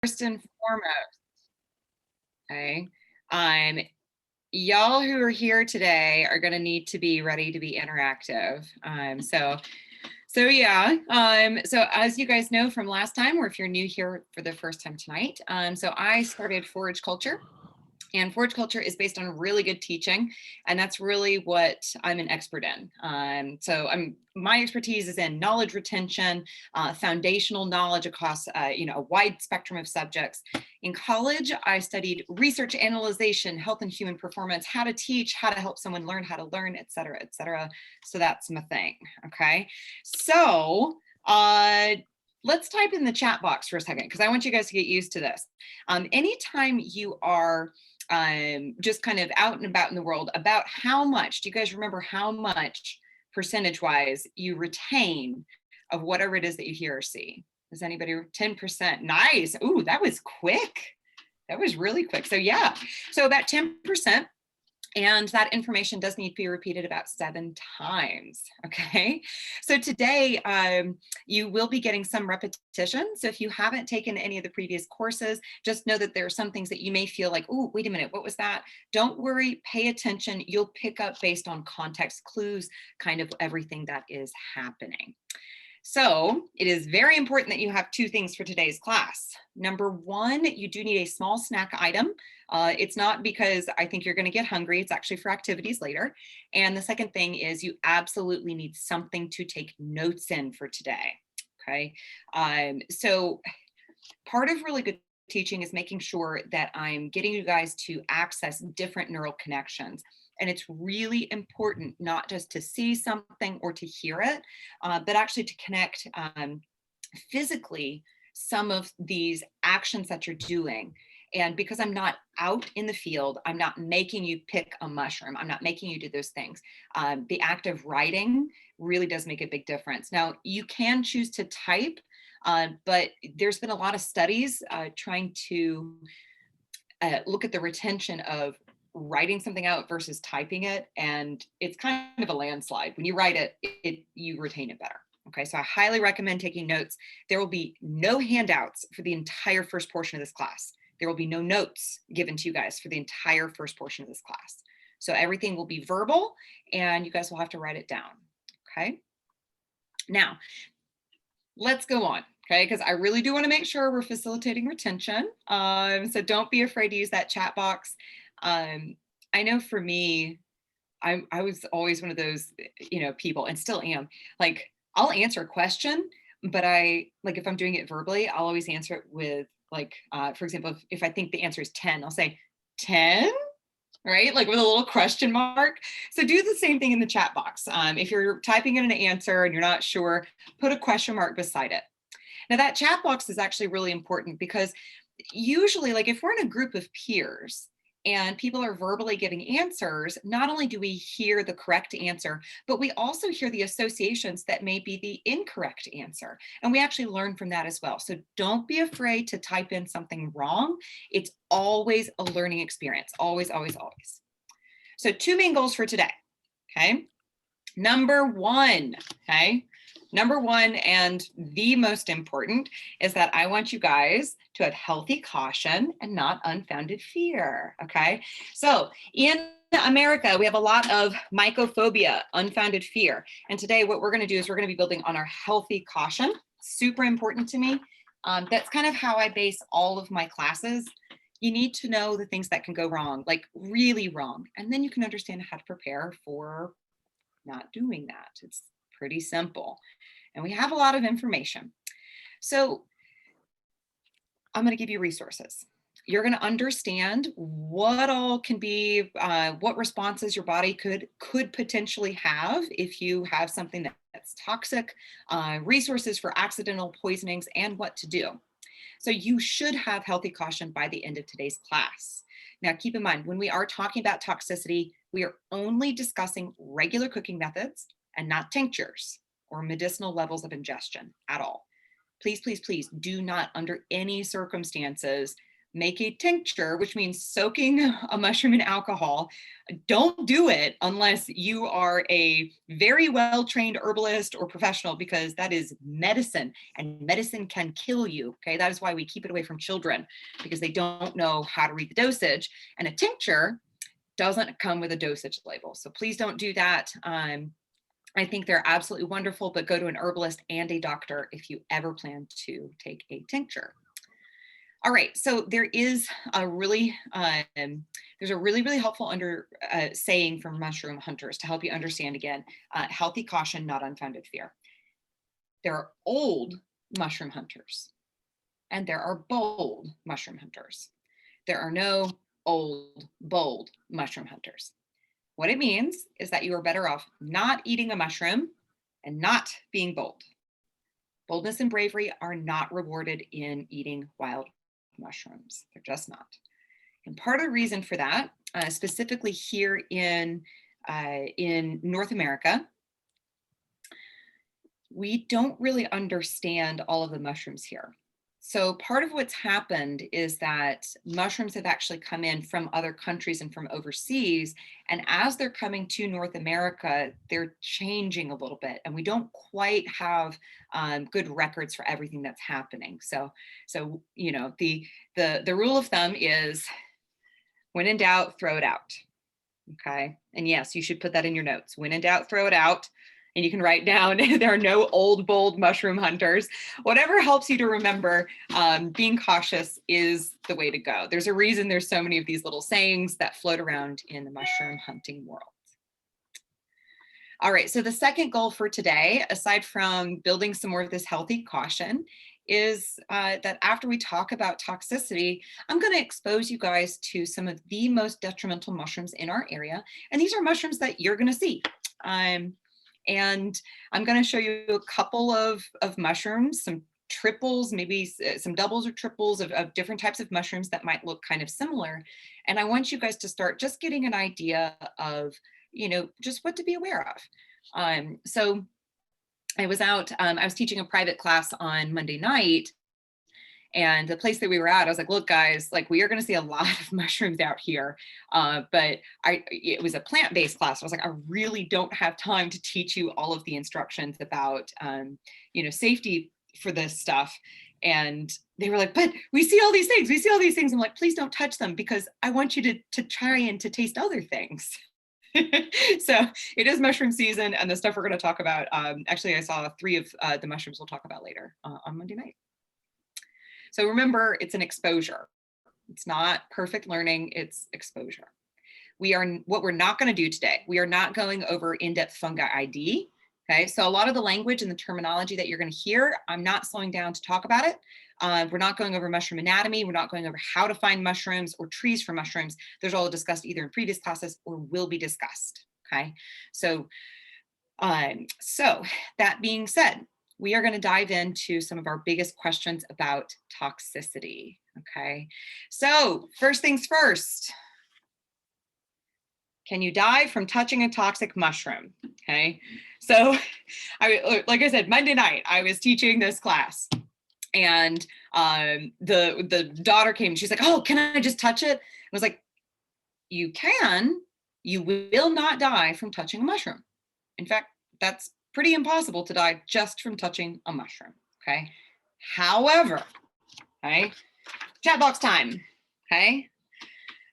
First and foremost, okay, y'all who are here today are going to need to be ready to be interactive. So as you guys know from last time, or if you're new here for the first time tonight, so I started Forage Culture. And forage culture is based on really good teaching, and that's really what I'm an expert in. My expertise is in knowledge retention, foundational knowledge across a wide spectrum of subjects. In college, I studied research analyzation, health and human performance, how to teach, how to help someone learn how to learn, et cetera, et cetera. So that's my thing. Okay, so let's type in the chat box for a second because I want you guys to get used to this. Anytime you are just kind of out and about in the world, about how much, do you guys remember how much percentage wise you retain of whatever it is that you hear or see? Does anybody? 10%? Nice. Ooh, that was quick. That was really quick. So yeah, so about 10%. And that information does need to be repeated about 7 times, okay? So today, you will be getting some repetition. So if you haven't taken any of the previous courses, just know that there are some things that you may feel like, oh, wait a minute, what was that? Don't worry, pay attention. You'll pick up based on context clues, kind of everything that is happening. So it is very important that you have 2 things for today's class. Number 1, you do need a small snack item. It's not because I think you're going to get hungry. It's actually for activities later. And the second thing is you absolutely need something to take notes in for today. Okay. So part of really good teaching is making sure that I'm getting you guys to access different neural connections. And it's really important not just to see something or to hear it, but actually to connect physically some of these actions that you're doing. And because I'm not out in the field, I'm not making you pick a mushroom. I'm not making you do those things. The act of writing really does make a big difference. Now, you can choose to type, but there's been a lot of studies trying to look at the retention of writing something out versus typing it, and it's kind of a landslide. When you write it, you retain it better. Okay, so I highly recommend taking notes. There will be no handouts for the entire first portion of this class. There will be no notes given to you guys for the entire first portion of this class. So everything will be verbal, and you guys will have to write it down. Okay, now let's go on. Okay, because I really do want to make sure we're facilitating retention. So don't be afraid to use that chat box. I know for me, I was always one of those, people, and still am, like, I'll answer a question, but if I'm doing it verbally, I'll always answer it with for example, if I think the answer is 10, I'll say 10, right? Like with a little question mark. So do the same thing in the chat box. If you're typing in an answer and you're not sure, put a question mark beside it. Now that chat box is actually really important because usually, like if we're in a group of peers and people are verbally giving answers, not only do we hear the correct answer, but we also hear the associations that may be the incorrect answer. And we actually learn from that as well. So don't be afraid to type in something wrong. It's always a learning experience. Always, always, always. So 2 main goals for today. Okay. Number 1, okay. Number 1 and the most important is that I want you guys to have healthy caution and not unfounded fear, okay? So in America, we have a lot of mycophobia, unfounded fear. And today what we're gonna do is we're gonna be building on our healthy caution. Super important to me. That's kind of how I base all of my classes. You need to know the things that can go wrong, like really wrong. And then you can understand how to prepare for not doing that. It's pretty simple. And we have a lot of information. So I'm going to give you resources. You're going to understand what all can be, what responses your body could potentially have if you have something that's toxic, resources for accidental poisonings, and what to do. So you should have healthy caution by the end of today's class. Now, keep in mind, when we are talking about toxicity, we are only discussing regular cooking methods and not tinctures or medicinal levels of ingestion at all. Please, please, please do not, under any circumstances, make a tincture, which means soaking a mushroom in alcohol. Don't do it unless you are a very well-trained herbalist or professional, because that is medicine, and medicine can kill you, okay? That is why we keep it away from children, because they don't know how to read the dosage. And a tincture doesn't come with a dosage label. So please don't do that. I think they're absolutely wonderful, but go to an herbalist and a doctor if you ever plan to take a tincture. All right, so there is a really, there's a really helpful saying from mushroom hunters to help you understand again, healthy caution, not unfounded fear. There are old mushroom hunters and there are bold mushroom hunters. There are no old, bold mushroom hunters. What it means is that you are better off not eating a mushroom and not being bold. Boldness and bravery are not rewarded in eating wild mushrooms. They're just not. And part of the reason for that, specifically here in North America, we don't really understand all of the mushrooms here. So part of what's happened is that mushrooms have actually come in from other countries and from overseas. And as they're coming to North America, they're changing a little bit. And we don't quite have good records for everything that's happening. So you know, the rule of thumb is when in doubt, throw it out. Okay. And yes, you should put that in your notes. When in doubt, throw it out. And you can write down, there are no old, bold mushroom hunters. Whatever helps you to remember, being cautious is the way to go. There's a reason there's so many of these little sayings that float around in the mushroom hunting world. All right, so the second goal for today, aside from building some more of this healthy caution, is that after we talk about toxicity, I'm going to expose you guys to some of the most detrimental mushrooms in our area. And these are mushrooms that you're going to see. And I'm going to show you a couple of mushrooms, some triples, maybe some doubles or triples of different types of mushrooms that might look kind of similar. And I want you guys to start just getting an idea of, you know, just what to be aware of. So I was out, I was teaching a private class on Monday night. And the place that we were at, I was like, look, guys, like we are going to see a lot of mushrooms out here. But it was a plant-based class. I was like, I really don't have time to teach you all of the instructions about, you know, safety for this stuff. And they were like, but we see all these things. We see all these things. I'm like, please don't touch them because I want you to try and to taste other things. So it is mushroom season, and the stuff we're going to talk about. Actually, I saw 3 of the mushrooms we'll talk about later on Monday night. So remember, it's an exposure. It's not perfect learning, it's exposure. What we're not going to do today, we are not going over in-depth fungi ID. Okay, so a lot of the language and the terminology that you're going to hear, I'm not slowing down to talk about it. We're not going over mushroom anatomy. We're not going over how to find mushrooms or trees for mushrooms. Those are all discussed either in previous classes or will be discussed. Okay, so that being said, we are going to dive into some of our biggest questions about toxicity. Okay, so first things first, can you die from touching a toxic mushroom? Okay, so like I said, Monday night, I was teaching this class and the daughter came, she's like, oh, can I just touch it? I was like, you can, you will not die from touching a mushroom. In fact, that's pretty impossible to die just from touching a mushroom, okay? However, okay, chat box time, okay?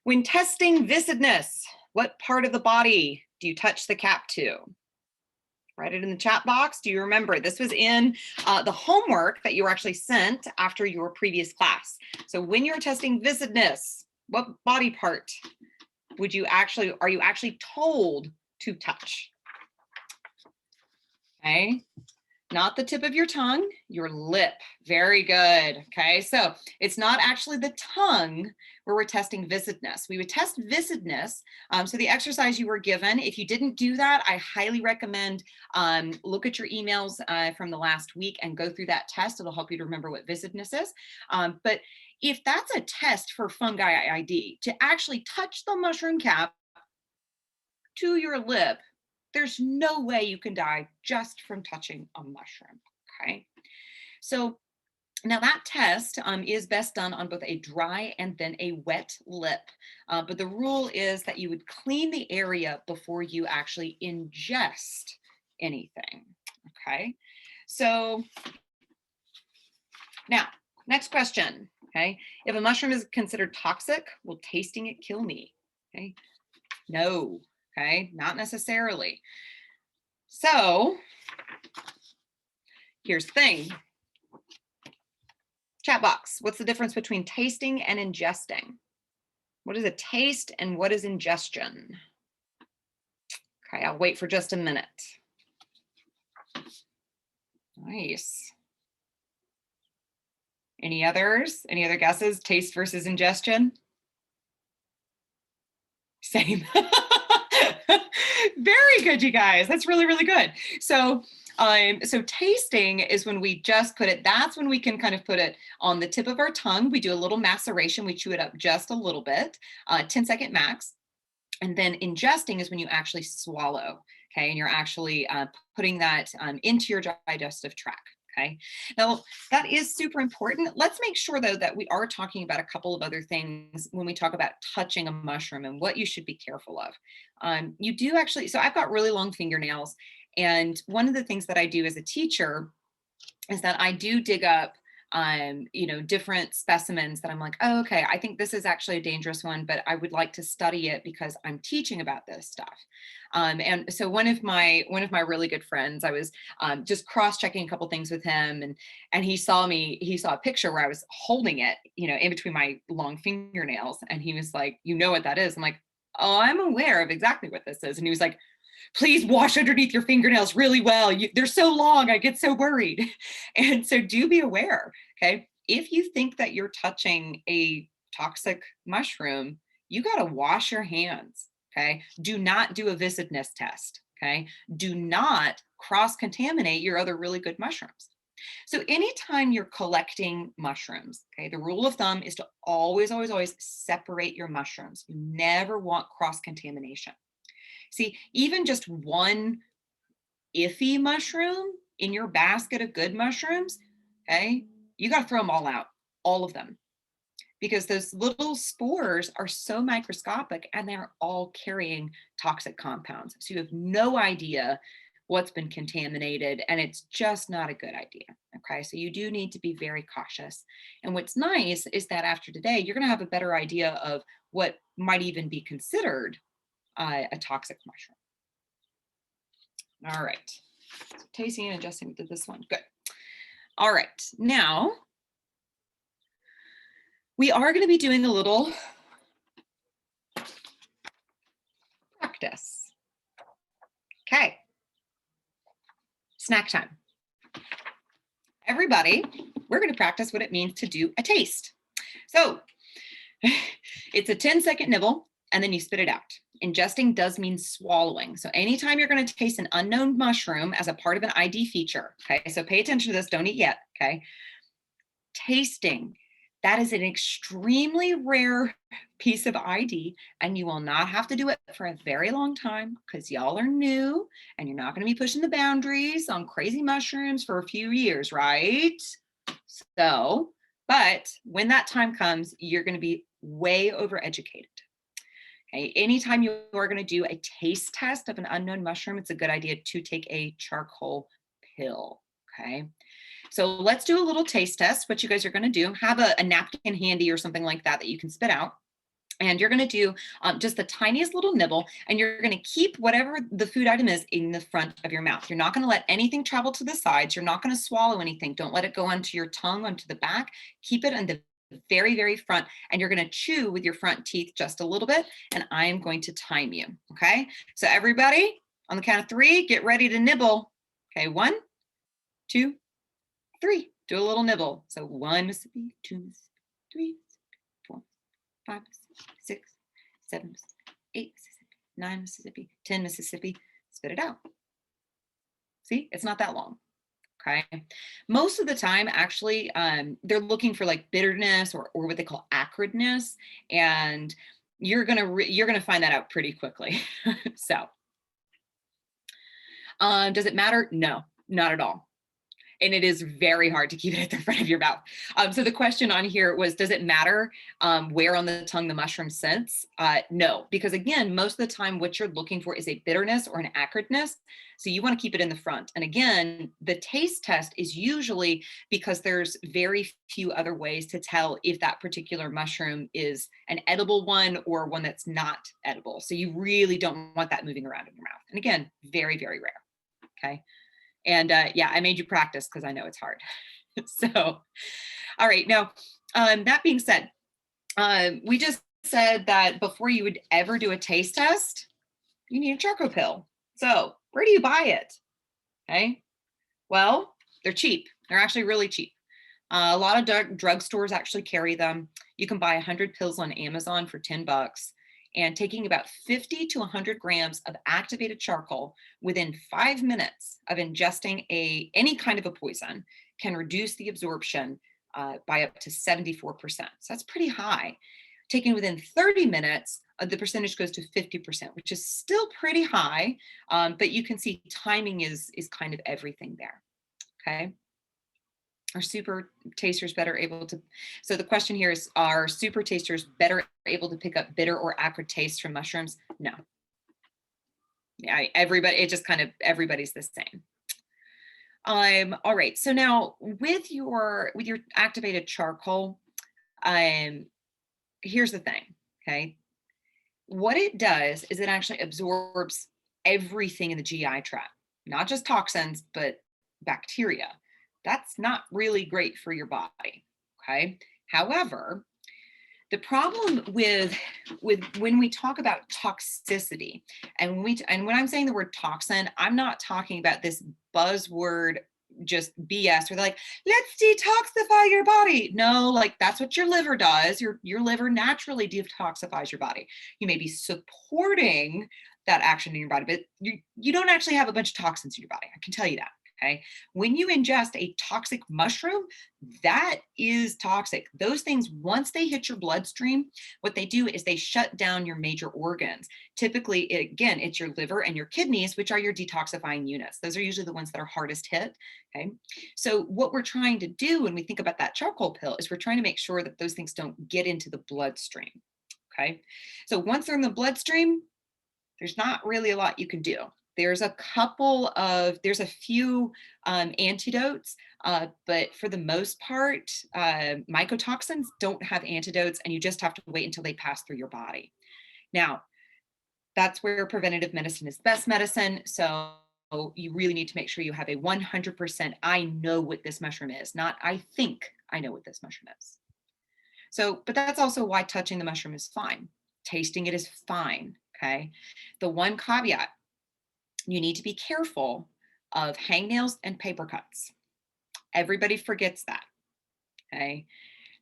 When testing viscidness, what part of the body do you touch the cap to? Write it in the chat box. Do you remember? This was in the homework that you were actually sent after your previous class. So when you're testing viscidness, what body part are you actually told to touch? Okay, not the tip of your tongue, your lip. Very good. Okay, so it's not actually the tongue where we're testing viscidness. We would test viscidness. So the exercise you were given, if you didn't do that, I highly recommend look at your emails from the last week and go through that test. It'll help you to remember what viscidness is. But if that's a test for fungi ID, to actually touch the mushroom cap to your lip, there's no way you can die just from touching a mushroom, okay? So Now that test is best done on both a dry and then a wet lip. But the rule is that you would clean the area before you actually ingest anything. Okay. So now, next question. Okay. If a mushroom is considered toxic, will tasting it kill me? Okay. No. Okay. Not necessarily. So here's the thing. Chat box, what's the difference between tasting and ingesting? What is a taste and what is ingestion? Okay, I'll wait for just a minute. Nice. Any others? Any other guesses? Taste versus ingestion? Same. Very good, you guys. That's really, really good. So tasting is when we just put it, that's when we can kind of put it on the tip of our tongue. We do a little maceration. We chew it up just a little bit, 10-second max. And then ingesting is when you actually swallow, okay? And you're actually putting that into your digestive tract, okay? Now, that is super important. Let's make sure, though, that we are talking about a couple of other things when we talk about touching a mushroom and what you should be careful of. You do actually, so I've got really long fingernails, and one of the things that I do as a teacher is that I do dig up different specimens that I'm like, oh, okay, I think this is actually a dangerous one, but I would like to study it because I'm teaching about this stuff. And so one of my really good friends, I was just cross-checking a couple things with him, and he saw a picture where I was holding it, in between my long fingernails, and he was like, you know what that is? I'm like, oh, I'm aware of exactly what this is. And he was like, please wash underneath your fingernails really well. They're so long, I get so worried. And so do be aware, okay? If you think that you're touching a toxic mushroom, you got to wash your hands, okay? Do not do a viscidness test, okay? Do not cross-contaminate your other really good mushrooms. So anytime you're collecting mushrooms, okay, the rule of thumb is to always, always, always separate your mushrooms. You never want cross-contamination. See, even just one iffy mushroom in your basket of good mushrooms, okay, you got to throw them all out, all of them, because those little spores are so microscopic and they're all carrying toxic compounds. So you have no idea what's been contaminated, and it's just not a good idea. Okay, so you do need to be very cautious. And what's nice is that after today, you're going to have a better idea of what might even be considered a toxic mushroom. All right, so tasting and adjusting, we did this one, good. All right, now we are going to be doing a little practice. Okay, snack time. Everybody, we're going to practice what it means to do a taste. So it's a 10-second nibble, and then you spit it out. Ingesting does mean swallowing. So anytime you're going to taste an unknown mushroom as a part of an ID feature, okay, so pay attention to this, don't eat yet, okay? Tasting, that is an extremely rare piece of ID, and you will not have to do it for a very long time because y'all are new and you're not going to be pushing the boundaries on crazy mushrooms for a few years, right? So, but when that time comes, you're going to be way overeducated. Okay, anytime you are going to do a taste test of an unknown mushroom, it's a good idea to take a charcoal pill. Okay, so let's do a little taste test. What you guys are going to do, have a napkin handy or something like that you can spit out. And you're going to do just the tiniest little nibble, and you're going to keep whatever the food item is in the front of your mouth. You're not going to let anything travel to the sides. You're not going to swallow anything. Don't let it go onto your tongue, onto the back. Keep it on the very, very front, and you're going to chew with your front teeth just a little bit, and I am going to time you. Okay, so everybody on the count of 3, get ready to nibble. Okay, 1, 2, 3. Do a little nibble. So 1 Mississippi, 2 Mississippi, 3 Mississippi, 4, 5 Mississippi, 6, 7 Mississippi, 8 Mississippi, 9 Mississippi, 10 Mississippi. Spit it out. See, it's not that long. Okay. Most of the time, actually, they're looking for like bitterness or what they call acridness, and you're gonna find that out pretty quickly. So, does it matter? No, not at all. And it is very hard to keep it at the front of your mouth. So the question on here was, does it matter where on the tongue the mushroom sits? No, because again, most of the time what you're looking for is a bitterness or an acridness. So you want to keep it in the front. And again, the taste test is usually because there's very few other ways to tell if that particular mushroom is an edible one or one that's not edible. So you really don't want that moving around in your mouth. And again, very, very rare. Okay. And yeah, I made you practice because I know it's hard. So, all right. Now, that being said, we just said that before you would ever do a taste test, you need a charcoal pill. So where do you buy it? Okay. Well, they're cheap. They're actually really cheap. A lot of drug stores actually carry them. You can buy 100 pills on Amazon for $10. And taking about 50 to 100 grams of activated charcoal within 5 minutes of ingesting any kind of a poison can reduce the absorption by up to 74%. So that's pretty high. Taken within 30 minutes, the percentage goes to 50%, which is still pretty high, but you can see timing is kind of everything there, okay? Are super tasters better able to, so the question here is, are super tasters better able to pick up bitter or acrid taste from mushrooms? No. Yeah, everybody, it just kind of, everybody's the same. All right, so now with your activated charcoal, here's the thing, okay? What it does is it actually absorbs everything in the GI tract, not just toxins, but bacteria. That's not really great for your body, okay? However, the problem with when we talk about toxicity, and when I'm saying the word toxin, I'm not talking about this buzzword just BS where they're like, let's detoxify your body. No, like that's what your liver does. Your liver naturally detoxifies your body. You may be supporting that action in your body, but you don't actually have a bunch of toxins in your body. I can tell you that. Okay. When you ingest a toxic mushroom, that is toxic. Those things, once they hit your bloodstream, what they do is they shut down your major organs. Typically, again, it's your liver and your kidneys, which are your detoxifying units. Those are usually the ones that are hardest hit. Okay. So what we're trying to do when we think about that charcoal pill is we're trying to make sure that those things don't get into the bloodstream. Okay. So once they're in the bloodstream, there's not really a lot you can do. There's a few antidotes, but for the most part, mycotoxins don't have antidotes, and you just have to wait until they pass through your body. Now, that's where preventative medicine is best medicine. So you really need to make sure you have a 100%, I know what this mushroom is, not I think I know what this mushroom is. So, but that's also why touching the mushroom is fine. Tasting it is fine, okay? The one caveat, you need to be careful of hangnails and paper cuts. Everybody forgets that, okay?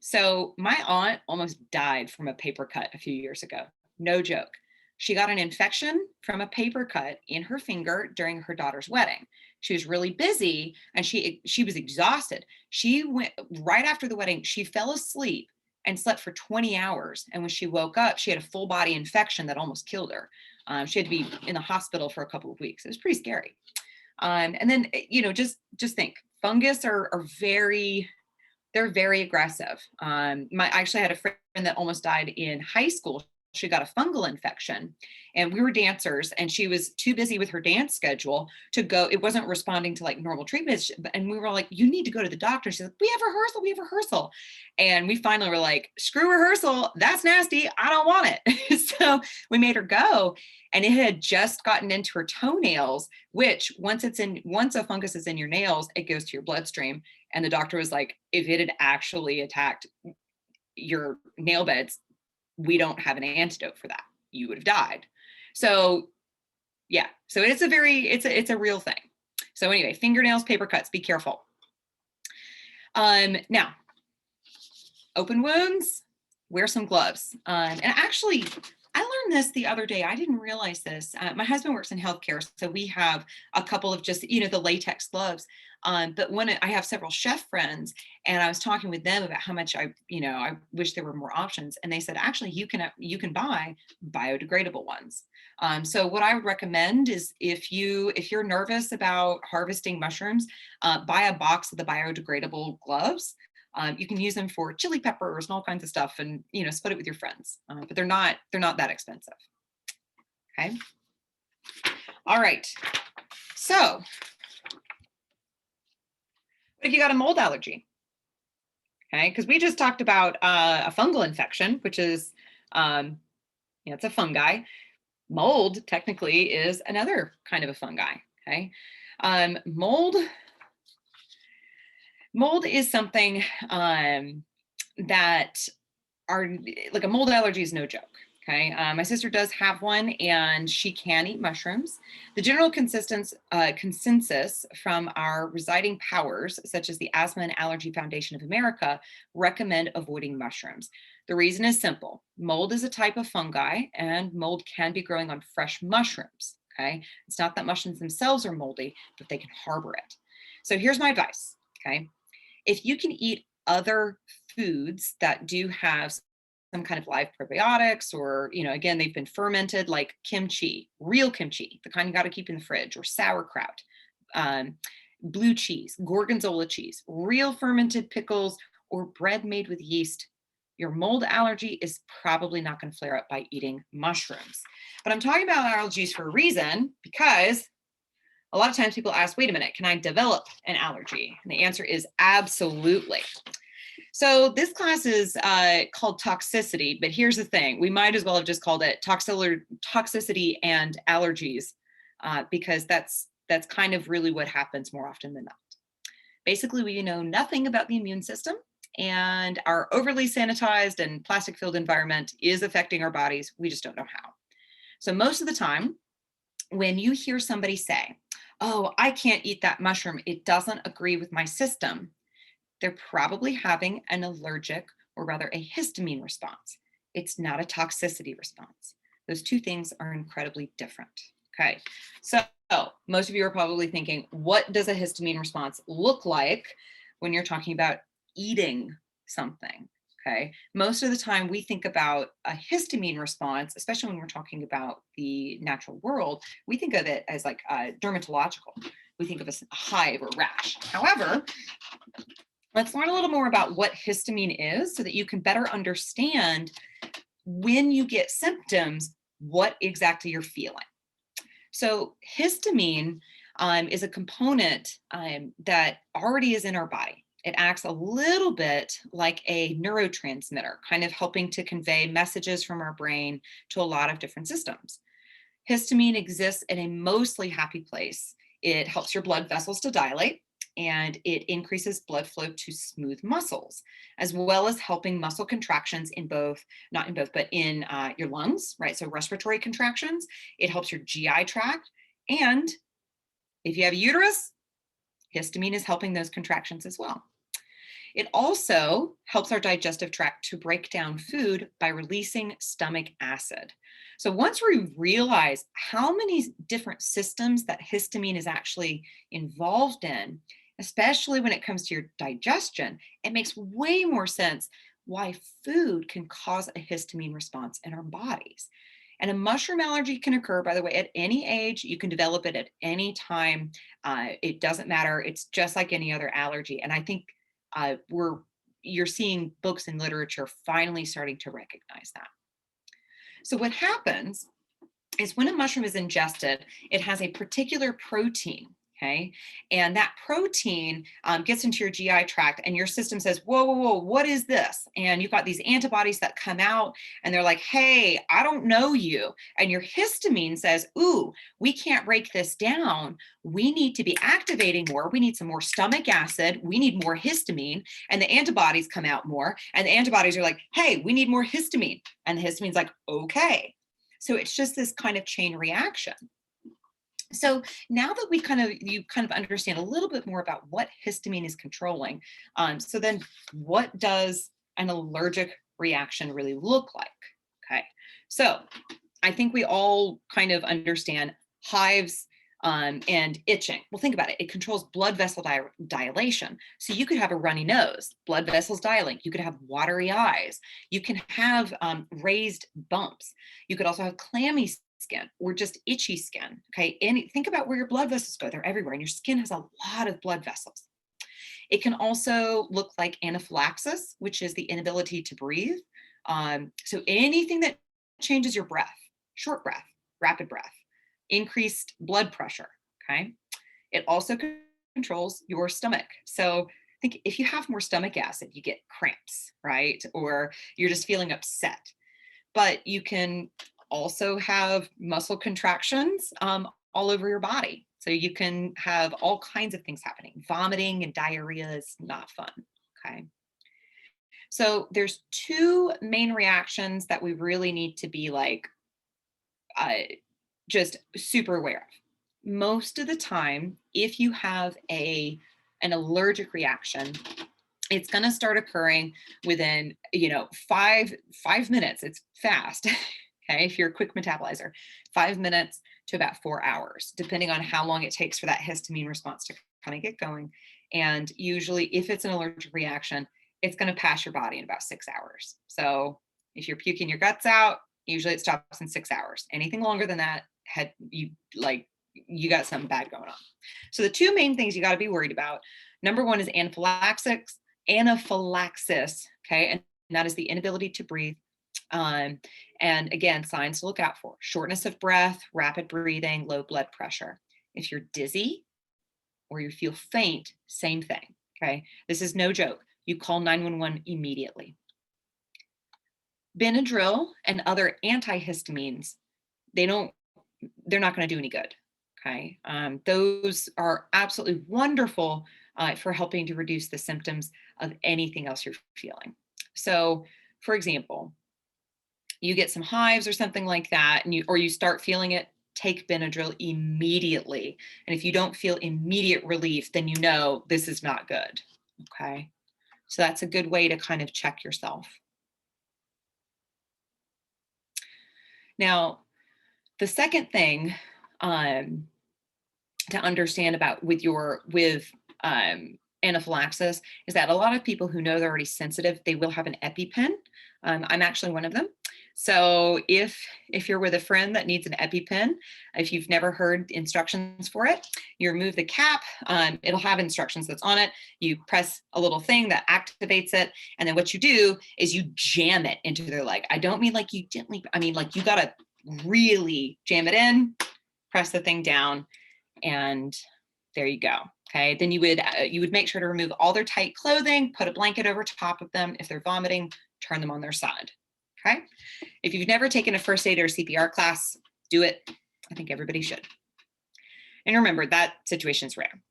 So my aunt almost died from a paper cut a few years ago. No joke. She got an infection from a paper cut in her finger during her daughter's wedding. She was really busy and she was exhausted. She went right after the wedding, she fell asleep and slept for 20 hours. And when she woke up, she had a full body infection that almost killed her. She had to be in the hospital for a couple of weeks. It was pretty scary. And then, just think, fungus are very, they're very aggressive. I actually had a friend that almost died in high school. She got a fungal infection and we were dancers and she was too busy with her dance schedule to go. It wasn't responding to like normal treatments. And we were like, you need to go to the doctor. She's like, we have rehearsal. And we finally were like, screw rehearsal. That's nasty. I don't want it. So we made her go, and it had just gotten into her toenails, which once a fungus is in your nails, it goes to your bloodstream. And the doctor was like, if it had actually attacked your nail beds, we don't have an antidote for that. You would have died. So yeah, so it's a real thing. So anyway, fingernails, paper cuts, be careful. Now, open wounds, wear some gloves. And actually, I learned this the other day. I didn't realize this. My husband works in healthcare, so we have a couple of just, the latex gloves. But when I have several chef friends, and I was talking with them about how much I wish there were more options, and they said actually you can buy biodegradable ones. So what I would recommend is if you're nervous about harvesting mushrooms, buy a box of the biodegradable gloves. You can use them for chili peppers and all kinds of stuff, and split it with your friends. But they're not that expensive. Okay. All right. So, what if you got a mold allergy? Okay, because we just talked about a fungal infection, which is it's a fungi. Mold technically is another kind of a fungi. Okay, mold is something that are like a mold allergy is no joke. Okay, my sister does have one, and she can eat mushrooms. The general consensus from our residing powers, such as the Asthma and Allergy Foundation of America, recommend avoiding mushrooms. The reason is simple. Mold is a type of fungi, and mold can be growing on fresh mushrooms. Okay, it's not that mushrooms themselves are moldy, but they can harbor it. So here's my advice. Okay, if you can eat other foods that do have some kind of live probiotics, or again, they've been fermented, like kimchi, real kimchi, the kind you got to keep in the fridge, or sauerkraut, blue cheese, gorgonzola cheese, real fermented pickles, or bread made with yeast, your mold allergy is probably not going to flare up by eating mushrooms. But I'm talking about allergies for a reason, because a lot of times people ask, wait a minute, can I develop an allergy? And the answer is absolutely. So this class is called Toxicity, but here's the thing. We might as well have just called it Toxicity and Allergies, because that's kind of really what happens more often than not. Basically, we know nothing about the immune system, and our overly sanitized and plastic-filled environment is affecting our bodies. We just don't know how. So most of the time, when you hear somebody say, oh, I can't eat that mushroom, it doesn't agree with my system, they're probably having an allergic, or rather a histamine response. It's not a toxicity response. Those two things are incredibly different. Okay, so most of you are probably thinking, what does a histamine response look like when you're talking about eating something? Okay, most of the time we think about a histamine response, especially when we're talking about the natural world, we think of it as like dermatological. We think of a hive or rash. However, let's learn a little more about what histamine is so that you can better understand when you get symptoms, what exactly you're feeling. So histamine is a component that already is in our body. It acts a little bit like a neurotransmitter, kind of helping to convey messages from our brain to a lot of different systems. Histamine exists in a mostly happy place. It helps your blood vessels to dilate, and it increases blood flow to smooth muscles, as well as helping muscle contractions in both, not in both, but in your lungs, right? So respiratory contractions. It helps your GI tract. And if you have a uterus, histamine is helping those contractions as well. It also helps our digestive tract to break down food by releasing stomach acid. So once we realize how many different systems that histamine is actually involved in, especially when it comes to your digestion, it makes way more sense why food can cause a histamine response in our bodies. And a mushroom allergy can occur, by the way, at any age. You can develop it at any time. It doesn't matter. It's just like any other allergy. And I think you're seeing books and literature finally starting to recognize that. So what happens is when a mushroom is ingested, it has a particular protein. Okay, and that protein gets into your GI tract, and your system says, whoa, whoa, whoa, what is this? And you've got these antibodies that come out, and they're like, hey, I don't know you. And your histamine says, ooh, we can't break this down. We need to be activating more. We need some more stomach acid. We need more histamine. And the antibodies come out more. And the antibodies are like, hey, we need more histamine. And the histamine's like, okay. So it's just this kind of chain reaction. So now that you kind of understand a little bit more about what histamine is controlling, so then what does an allergic reaction really look like? Okay, so I think we all kind of understand hives and itching. Well, think about it. It controls blood vessel dilation. So you could have a runny nose, blood vessels dilate. You could have watery eyes. You can have raised bumps. You could also have clammy skin or just itchy skin. Okay. And think about where your blood vessels go. They're everywhere. And your skin has a lot of blood vessels. It can also look like anaphylaxis, which is the inability to breathe. So anything that changes your breath, short breath, rapid breath, increased blood pressure, okay? It also controls your stomach. So think if you have more stomach acid, you get cramps, right? Or you're just feeling upset. But you can also have muscle contractions all over your body. So you can have all kinds of things happening. Vomiting and diarrhea is not fun, okay? So there's two main reactions that we really need to be like just super aware of. Most of the time, if you have an allergic reaction, it's going to start occurring within 5 minutes. It's fast. Okay, if you're a quick metabolizer, 5 minutes to about 4 hours, depending on how long it takes for that histamine response to kind of get going. And usually, if it's an allergic reaction, it's going to pass your body in about 6 hours. So if you're puking your guts out, usually it stops in 6 hours. Anything longer than that, you got something bad going on. So the two main things you got to be worried about. Number one is anaphylaxis. Okay, and that is the inability to breathe. And again, signs to look out for: shortness of breath, rapid breathing, low blood pressure. If you're dizzy or you feel faint, same thing. Okay, this is no joke. You call 911 immediately. Benadryl and other antihistamines, they're not going to do any good. Okay, those are absolutely wonderful for helping to reduce the symptoms of anything else you're feeling. So, for example, you get some hives or something like that, and you start feeling it, take Benadryl immediately. And if you don't feel immediate relief, then you know this is not good. Okay, so that's a good way to kind of check yourself. Now, the second thing to understand about with anaphylaxis is that a lot of people who know they're already sensitive, they will have an EpiPen. I'm actually one of them. So if you're with a friend that needs an EpiPen, if you've never heard instructions for it, you remove the cap. It'll have instructions that's on it. You press a little thing that activates it, and then what you do is you jam it into their leg. I don't mean like you gently. I mean like you gotta really jam it in, press the thing down, and there you go. Okay, then you would make sure to remove all their tight clothing, put a blanket over top of them. If they're vomiting, turn them on their side. Okay, if you've never taken a first aid or CPR class, do it. I think everybody should. And remember, that situation is rare.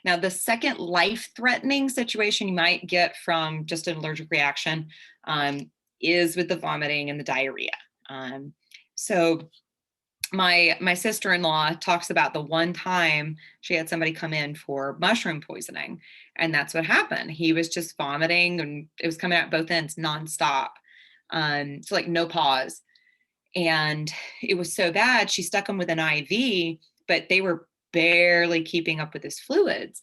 Now, the second life-threatening situation you might get from just an allergic reaction is with the vomiting and the diarrhea. So my sister-in-law talks about the one time she had somebody come in for mushroom poisoning, and that's what happened. He was just vomiting, and it was coming out both ends nonstop. So like no pause. And it was so bad, she stuck him with an IV, but they were barely keeping up with his fluids.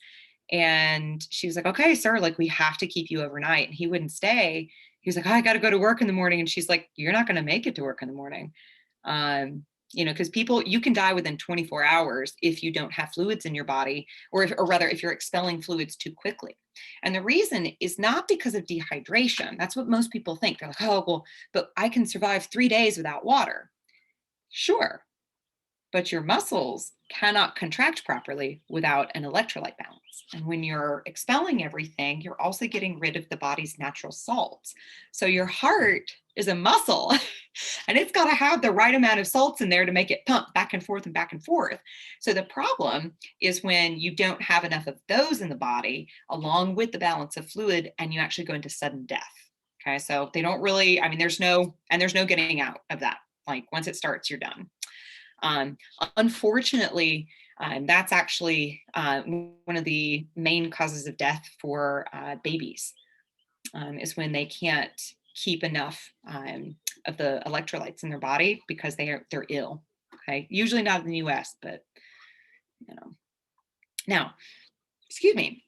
And she was like, okay, sir, like we have to keep you overnight. And he wouldn't stay. He was like, oh, I got to go to work in the morning. And she's like, you're not going to make it to work in the morning. Because you can die within 24 hours if you don't have fluids in your body, or rather, if you're expelling fluids too quickly. And the reason is not because of dehydration. That's what most people think. They're like, oh, well, but I can survive 3 days without water. Sure. But your muscles cannot contract properly without an electrolyte balance. And when you're expelling everything, you're also getting rid of the body's natural salts. So your heart is a muscle and it's got to have the right amount of salts in there to make it pump back and forth and back and forth. So the problem is when you don't have enough of those in the body, along with the balance of fluid, and you actually go into sudden death. Okay, so they don't really, there's no getting out of that. Like once it starts, you're done. Unfortunately, that's actually one of the main causes of death for babies, is when they can't keep enough of the electrolytes in their body because they're ill. Okay, usually not in the U.S., but you know. Now, excuse me.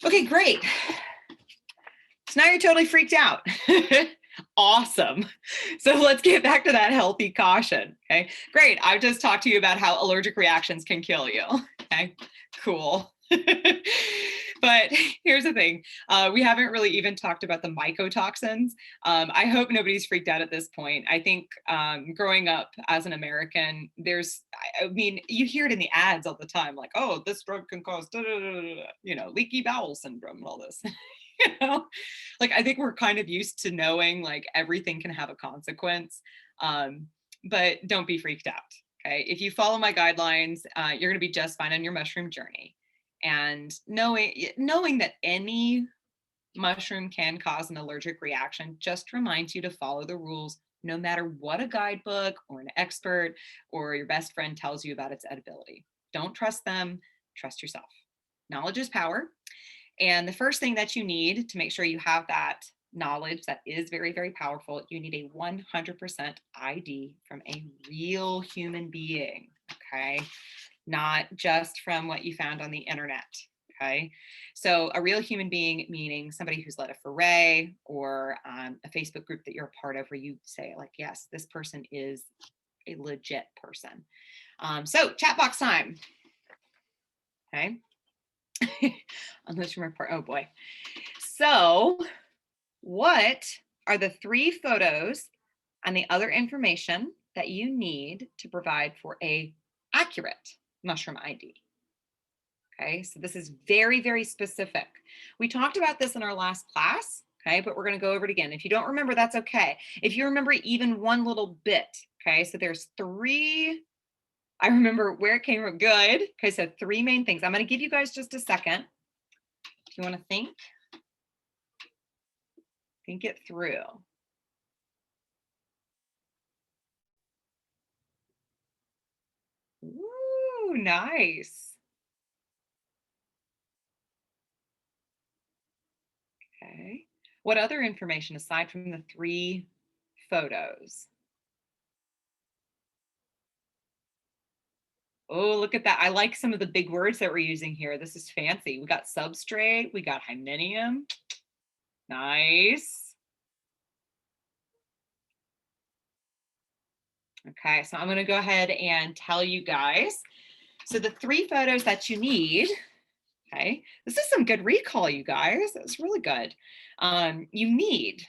Okay, great. So now you're totally freaked out. Awesome. So let's get back to that healthy caution. Okay, great. I've just talked to you about how allergic reactions can kill you. Okay, cool. But here's the thing. We haven't really even talked about the mycotoxins. I hope nobody's freaked out at this point. I think growing up as an American, I mean, you hear it in the ads all the time, like, oh, this drug can cause, you know, leaky bowel syndrome and all this. You know, like, I think we're kind of used to knowing like everything can have a consequence, but don't be freaked out. Okay, if you follow my guidelines, you're going to be just fine on your mushroom journey. And knowing that any mushroom can cause an allergic reaction just reminds you to follow the rules, no matter what a guidebook or an expert or your best friend tells you about its edibility. Don't trust them, trust yourself. Knowledge is power. And the first thing that you need to make sure you have that knowledge that is very, very powerful, you need a 100% ID from a real human being, okay? Not just from what you found on the internet, okay? So a real human being, meaning somebody who's led a foray or a Facebook group that you're a part of where you say like, yes, this person is a legit person. So chat box time, okay? Unless you're part, oh boy. So what are the 3 photos and the other information that you need to provide for a accurate mushroom ID? Okay, so this is very, very specific. We talked about this in our last class, okay, but we're going to go over it again. If you don't remember, that's okay. If you remember even one little bit, okay, so there's 3. I remember where it came from. Good. Okay, so 3 main things. I'm going to give you guys just a second. If you want to think it through. Ooh, nice. Okay. What other information aside from the 3 photos? Oh, look at that. I like some of the big words that we're using here. This is fancy. We got substrate, we got hymeneum. Nice. Okay, so I'm going to go ahead and tell you guys. So the 3 photos that you need, okay, this is some good recall, you guys. That's really good. You need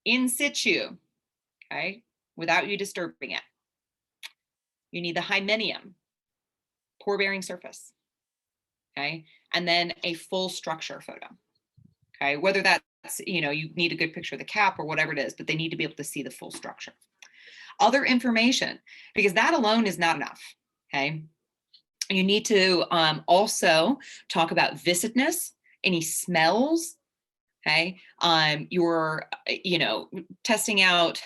in situ, okay, without you disturbing it. You need the hymeneum, pore bearing surface, okay, and then a full structure photo, okay, whether that's, you know, you need a good picture of the cap or whatever it is, but they need to be able to see the full structure. Other information, because that alone is not enough, okay? You need to also talk about viscidness, any smells, okay? You're, you know, testing out,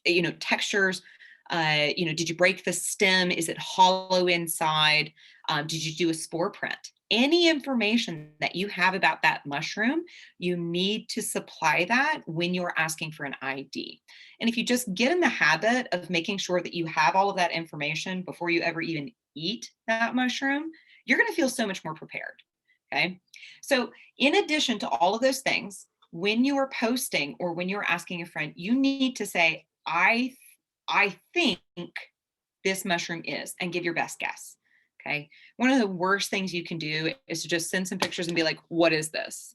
you know, textures. You know, did you break the stem? Is it hollow inside? Did you do a spore print? Any information that you have about that mushroom, you need to supply that when you're asking for an ID. And if you just get in the habit of making sure that you have all of that information before you ever even eat that mushroom, you're going to feel so much more prepared. Okay. So in addition to all of those things, when you are posting or when you're asking a friend, you need to say, I think this mushroom is, and give your best guess. Okay. One of the worst things you can do is to just send some pictures and be like, what is this?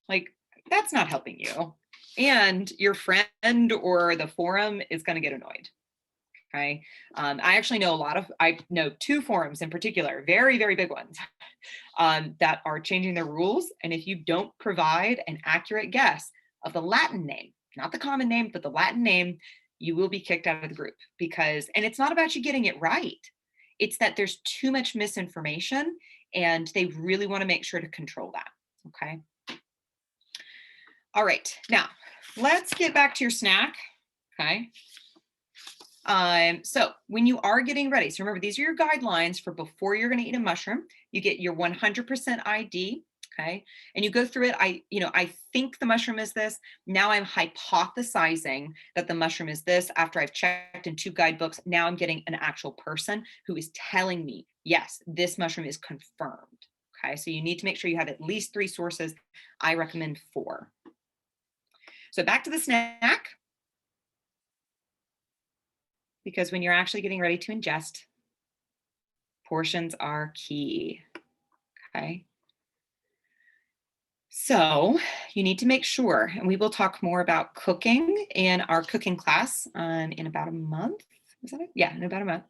Like, that's not helping you. And your friend or the forum is going to get annoyed. Okay. I actually know I know 2 forums in particular, very, very big ones, that are changing their rules. And if you don't provide an accurate guess of the Latin name, not the common name, but the Latin name, you will be kicked out of the group because, and it's not about you getting it right. It's that there's too much misinformation and they really want to make sure to control that. Okay. All right. Now let's get back to your snack. Okay. So when you are getting ready, so remember, these are your guidelines for before you're going to eat a mushroom. You get your 100% ID. Okay. And you go through it. I think the mushroom is this. Now I'm hypothesizing that the mushroom is this after I've checked in 2 guidebooks. Now I'm getting an actual person who is telling me, yes, this mushroom is confirmed. Okay. So you need to make sure you have at least 3 sources. I recommend 4. So back to the snack, because when you're actually getting ready to ingest, portions are key. Okay. So you need to make sure, and we will talk more about cooking in our cooking class in about a month. Is that it? Yeah, in about a month.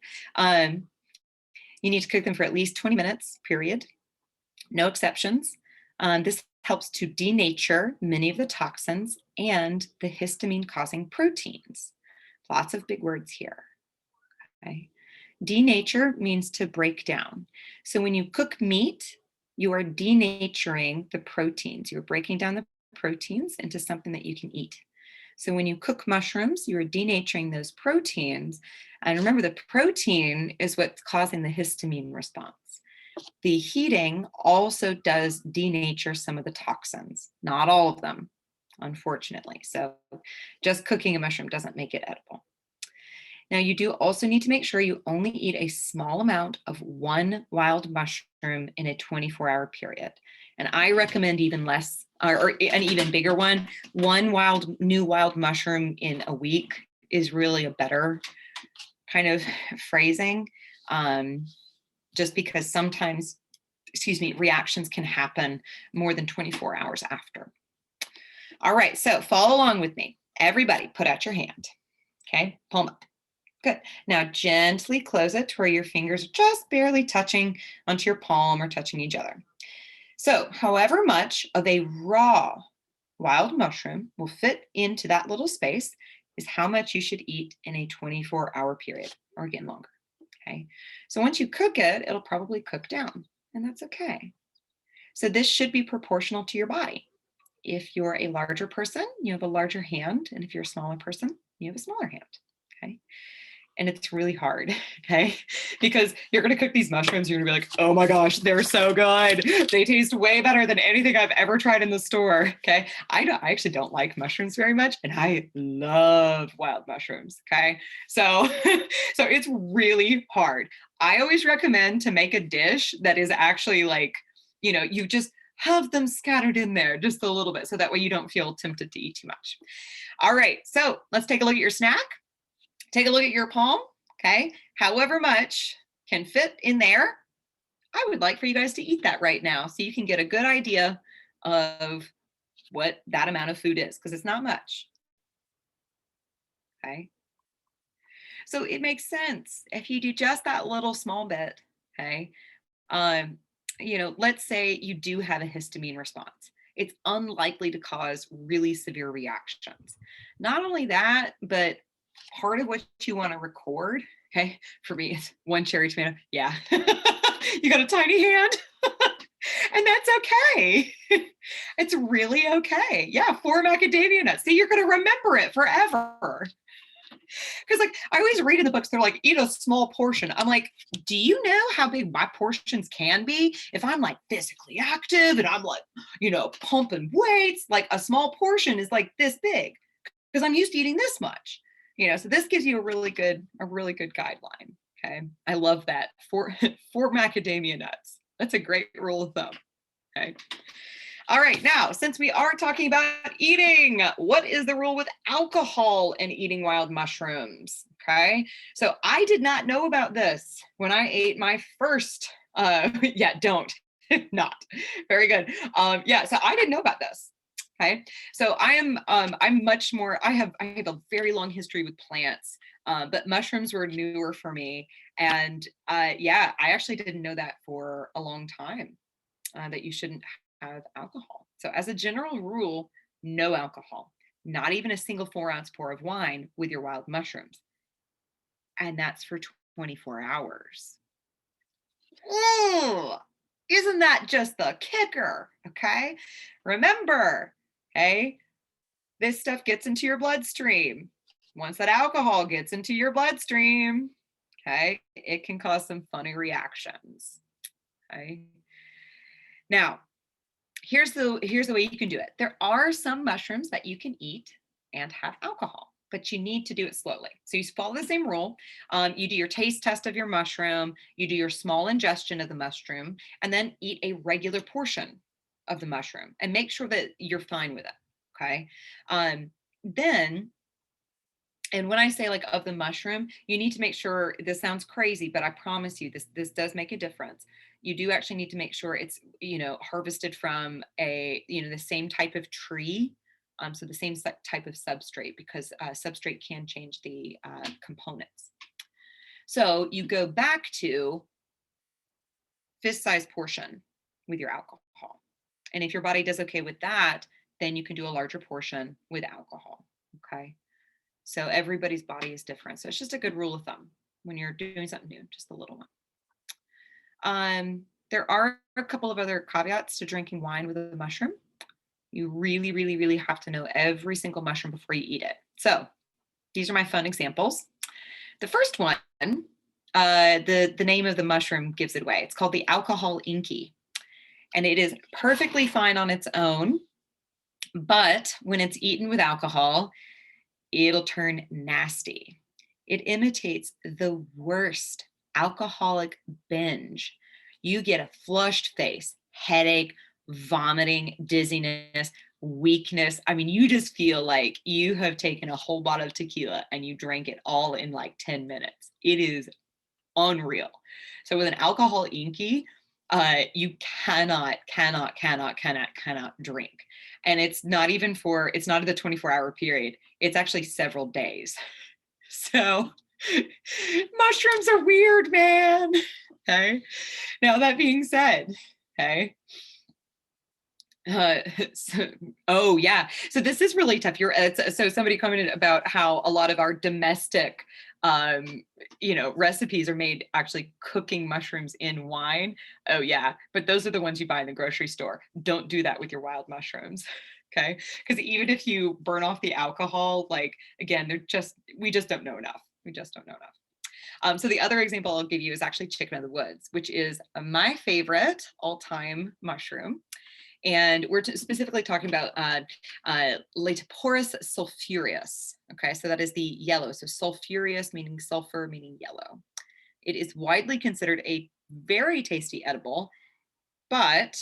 You need to cook them for at least 20 minutes, period. No exceptions. This helps to denature many of the toxins and the histamine causing proteins. Lots of big words here. Okay. Denature means to break down. So when you cook meat, you are denaturing the proteins. You're breaking down the proteins into something that you can eat. So when you cook mushrooms, you're denaturing those proteins. And remember, the protein is what's causing the histamine response. The heating also does denature some of the toxins, not all of them, unfortunately. So just cooking a mushroom doesn't make it edible. Now, you do also need to make sure you only eat a small amount of one wild mushroom in a 24-hour period. And I recommend even less, or an even bigger one. One new wild mushroom in a week is really a better kind of phrasing, just because sometimes, reactions can happen more than 24 hours after. All right, so follow along with me. Everybody put out your hand, okay? Palm up. Good. Now gently close it to where your fingers are just barely touching onto your palm or touching each other. So however much of a raw wild mushroom will fit into that little space is how much you should eat in a 24-hour period, or again longer. Okay. So once you cook it, it'll probably cook down, and that's okay. So this should be proportional to your body. If you're a larger person, you have a larger hand, and if you're a smaller person, you have a smaller hand. Okay. And it's really hard, okay? Because you're gonna cook these mushrooms, you're gonna be like, oh my gosh, they're so good. They taste way better than anything I've ever tried in the store, okay? I actually don't like mushrooms very much, and I love wild mushrooms, okay? So, so it's really hard. I always recommend to make a dish that is actually like, you just have them scattered in there just a little bit, so that way you don't feel tempted to eat too much. All right, so let's take a look at your snack. Take a look at your palm, okay? However much can fit in there, I would like for you guys to eat that right now so you can get a good idea of what that amount of food is, because it's not much, okay? So it makes sense if you do just that little small bit, okay? Let's say you do have a histamine response. It's unlikely to cause really severe reactions. Not only that, but part of what you want to record, okay, for me, it's 1 cherry tomato. Yeah, you got a tiny hand, and that's okay. It's really okay. Yeah, 4 macadamia nuts. See, you're going to remember it forever. Because like I always read in the books, they're like, eat a small portion. I'm like, do you know how big my portions can be? If I'm like physically active and I'm like, pumping weights, like a small portion is like this big because I'm used to eating this much. So this gives you a really good guideline. Okay. I love that. 4 macadamia nuts. That's a great rule of thumb. Okay. All right, now, since we are talking about eating, what is the rule with alcohol and eating wild mushrooms? Okay, so I did not know about this when I ate my first, don't, not, very good. So I didn't know about this. Okay, so I'm much more, I have a very long history with plants, but mushrooms were newer for me. And I actually didn't know that for a long time, that you shouldn't have alcohol. So as a general rule, no alcohol, not even a single 4-ounce pour of wine with your wild mushrooms. And that's for 24 hours. Ooh, isn't that just the kicker? Okay. Remember, okay, this stuff gets into your bloodstream. Once that alcohol gets into your bloodstream, okay, it can cause some funny reactions. Okay. Now, here's the way you can do it. There are some mushrooms that you can eat and have alcohol, but you need to do it slowly. So you follow the same rule. You do your taste test of your mushroom, you do your small ingestion of the mushroom, and then eat a regular portion of the mushroom and make sure that you're fine with it. Okay. Then, and when I say like of the mushroom, you need to make sure, this sounds crazy, but I promise you this does make a difference. You do actually need to make sure it's, harvested from the same type of tree. So the same type of substrate, because substrate can change the components. So you go back to fist-sized portion with your alcohol. And if your body does okay with that, then you can do a larger portion with alcohol. Okay. So everybody's body is different. So it's just a good rule of thumb when you're doing something new, just a little one. There are a couple of other caveats to drinking wine with a mushroom. You really, really, really have to know every single mushroom before you eat it. So these are my fun examples. The first one, the name of the mushroom gives it away. It's called the alcohol inky. And it is perfectly fine on its own. But when it's eaten with alcohol, it'll turn nasty. It imitates the worst alcoholic binge. You get a flushed face, headache, vomiting, dizziness, weakness. I mean, you just feel like you have taken a whole bottle of tequila and you drank it all in like 10 minutes. It is unreal. So with an alcohol inky, you cannot drink. And it's not even it's not the 24-hour period. It's actually several days. So mushrooms are weird, man. Okay. Now that being said, okay. Oh yeah. So this is really tough. So somebody commented about how a lot of our domestic recipes are made actually cooking mushrooms in wine. Oh yeah, but those are the ones you buy in the grocery store. Don't do that with your wild mushrooms. Okay, because even if you burn off the alcohol, like again, we just don't know enough. We just don't know enough. So the other example I'll give you is actually chicken of the woods, which is my favorite all-time mushroom. And we're specifically talking about Laetoporus sulphureus. Okay, so that is the yellow. So sulphureus meaning sulfur, meaning yellow. It is widely considered a very tasty edible, but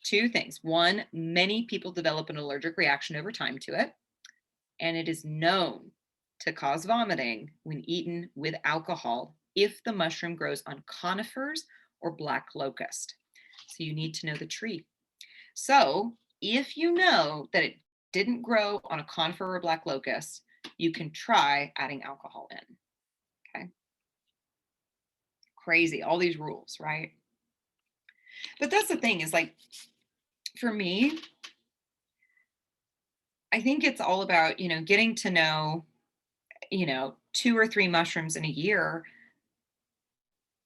two things. One, many people develop an allergic reaction over time to it, and it is known to cause vomiting when eaten with alcohol if the mushroom grows on conifers or black locust. So you need to know the tree. So if you know that it didn't grow on a conifer or black locust, you can try adding alcohol in. Okay. Crazy, all these rules, right? But that's the thing, is like, for me, I think it's all about, getting to know, 2 or 3 mushrooms in a year.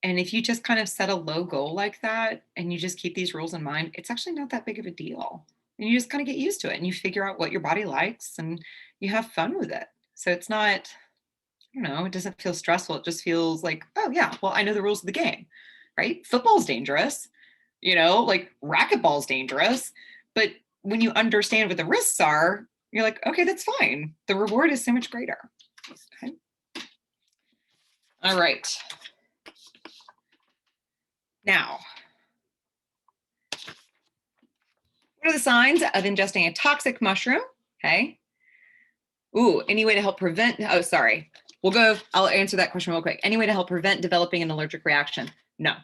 And if you just kind of set a low goal like that and you just keep these rules in mind, it's actually not that big of a deal. And you just kind of get used to it and you figure out what your body likes and you have fun with it. So it's not, it doesn't feel stressful. It just feels like, oh yeah, well, I know the rules of the game, right? Football's dangerous, like racquetball's dangerous. But when you understand what the risks are, you're like, okay, that's fine. The reward is so much greater. Okay. All right. Now, what are the signs of ingesting a toxic mushroom? Okay. Ooh, any way to help prevent, oh, sorry. I'll answer that question real quick. Any way to help prevent developing an allergic reaction? No.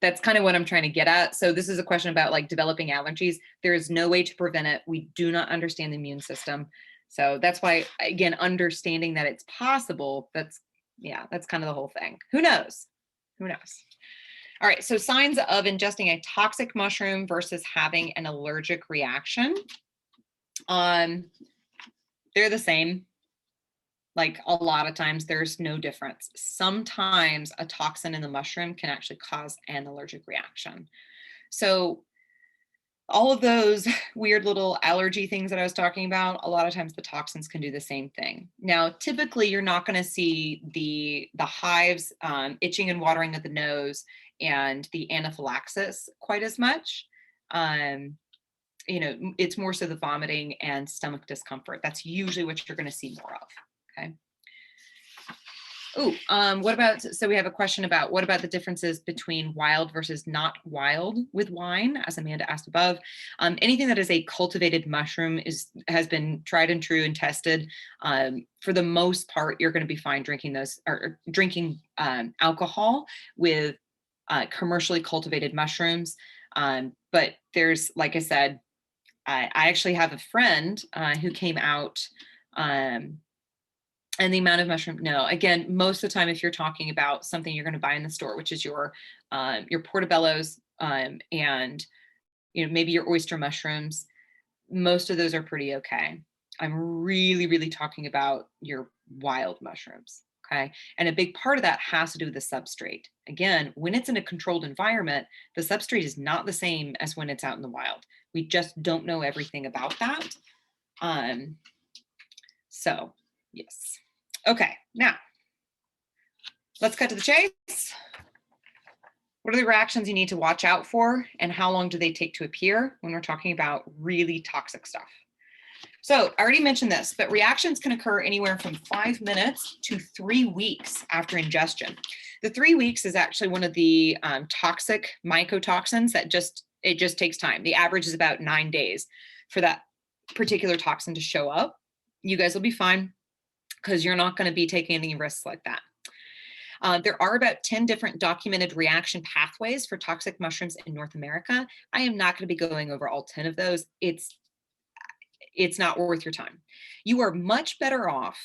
That's kind of what I'm trying to get at. So this is a question about like developing allergies. There is no way to prevent it. We do not understand the immune system. So that's why, again, understanding that it's possible, that's kind of the whole thing. Who knows? Who knows? All right, so signs of ingesting a toxic mushroom versus having an allergic reaction. They're the same. Like a lot of times there's no difference. Sometimes a toxin in the mushroom can actually cause an allergic reaction. So all of those weird little allergy things that I was talking about, a lot of times the toxins can do the same thing. Now, typically you're not going to see the hives, itching and watering of the nose, and the anaphylaxis quite as much. it's more so the vomiting and stomach discomfort. That's usually what you're going to see more of. Okay. What about, so we have a question about what about the differences between wild versus not wild with wine, as Amanda asked above. Anything that is a cultivated mushroom has been tried and true and tested. For the most part, you're going to be fine drinking those, or drinking alcohol with commercially cultivated mushrooms. But there's, like I said, I actually have a friend who came out, and the amount of mushroom, no, again, most of the time, if you're talking about something you're going to buy in the store, which is your portobellos, and maybe your oyster mushrooms, most of those are pretty okay. I'm really, really talking about your wild mushrooms. Okay. And a big part of that has to do with the substrate. Again, when it's in a controlled environment, the substrate is not the same as when it's out in the wild. We just don't know everything about that. So yes. Okay, now let's cut to the chase. What are the reactions you need to watch out for, and how long do they take to appear when we're talking about really toxic stuff? So I already mentioned this, but reactions can occur anywhere from 5 minutes to 3 weeks after ingestion. The 3 weeks is actually one of the toxic mycotoxins that it just takes time. The average is about 9 days for that particular toxin to show up. You guys will be fine, because you're not going to be taking any risks like that. There are about 10 different documented reaction pathways for toxic mushrooms in North America. I am not going to be going over all 10 of those. It's not worth your time. You are much better off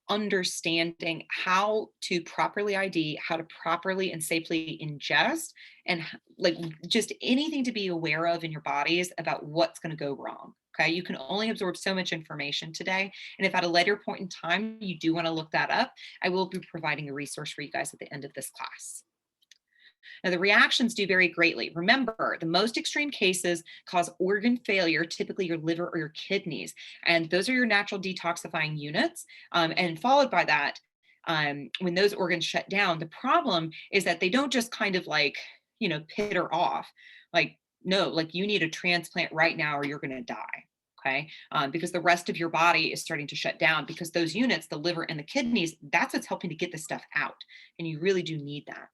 understanding how to properly ID, how to properly and safely ingest, and like just anything to be aware of in your bodies about what's going to go wrong. Okay, you can only absorb so much information today. And if at a later point in time you do want to look that up, I will be providing a resource for you guys at the end of this class. Now, the reactions do vary greatly. Remember, the most extreme cases cause organ failure, typically your liver or your kidneys. And those are your natural detoxifying units. And followed by that, when those organs shut down, the problem is that they don't just kind of like, pitter off. Like, no, like you need a transplant right now or you're going to die. Okay, because the rest of your body is starting to shut down, because those units, the liver and the kidneys, that's what's helping to get this stuff out. And you really do need that.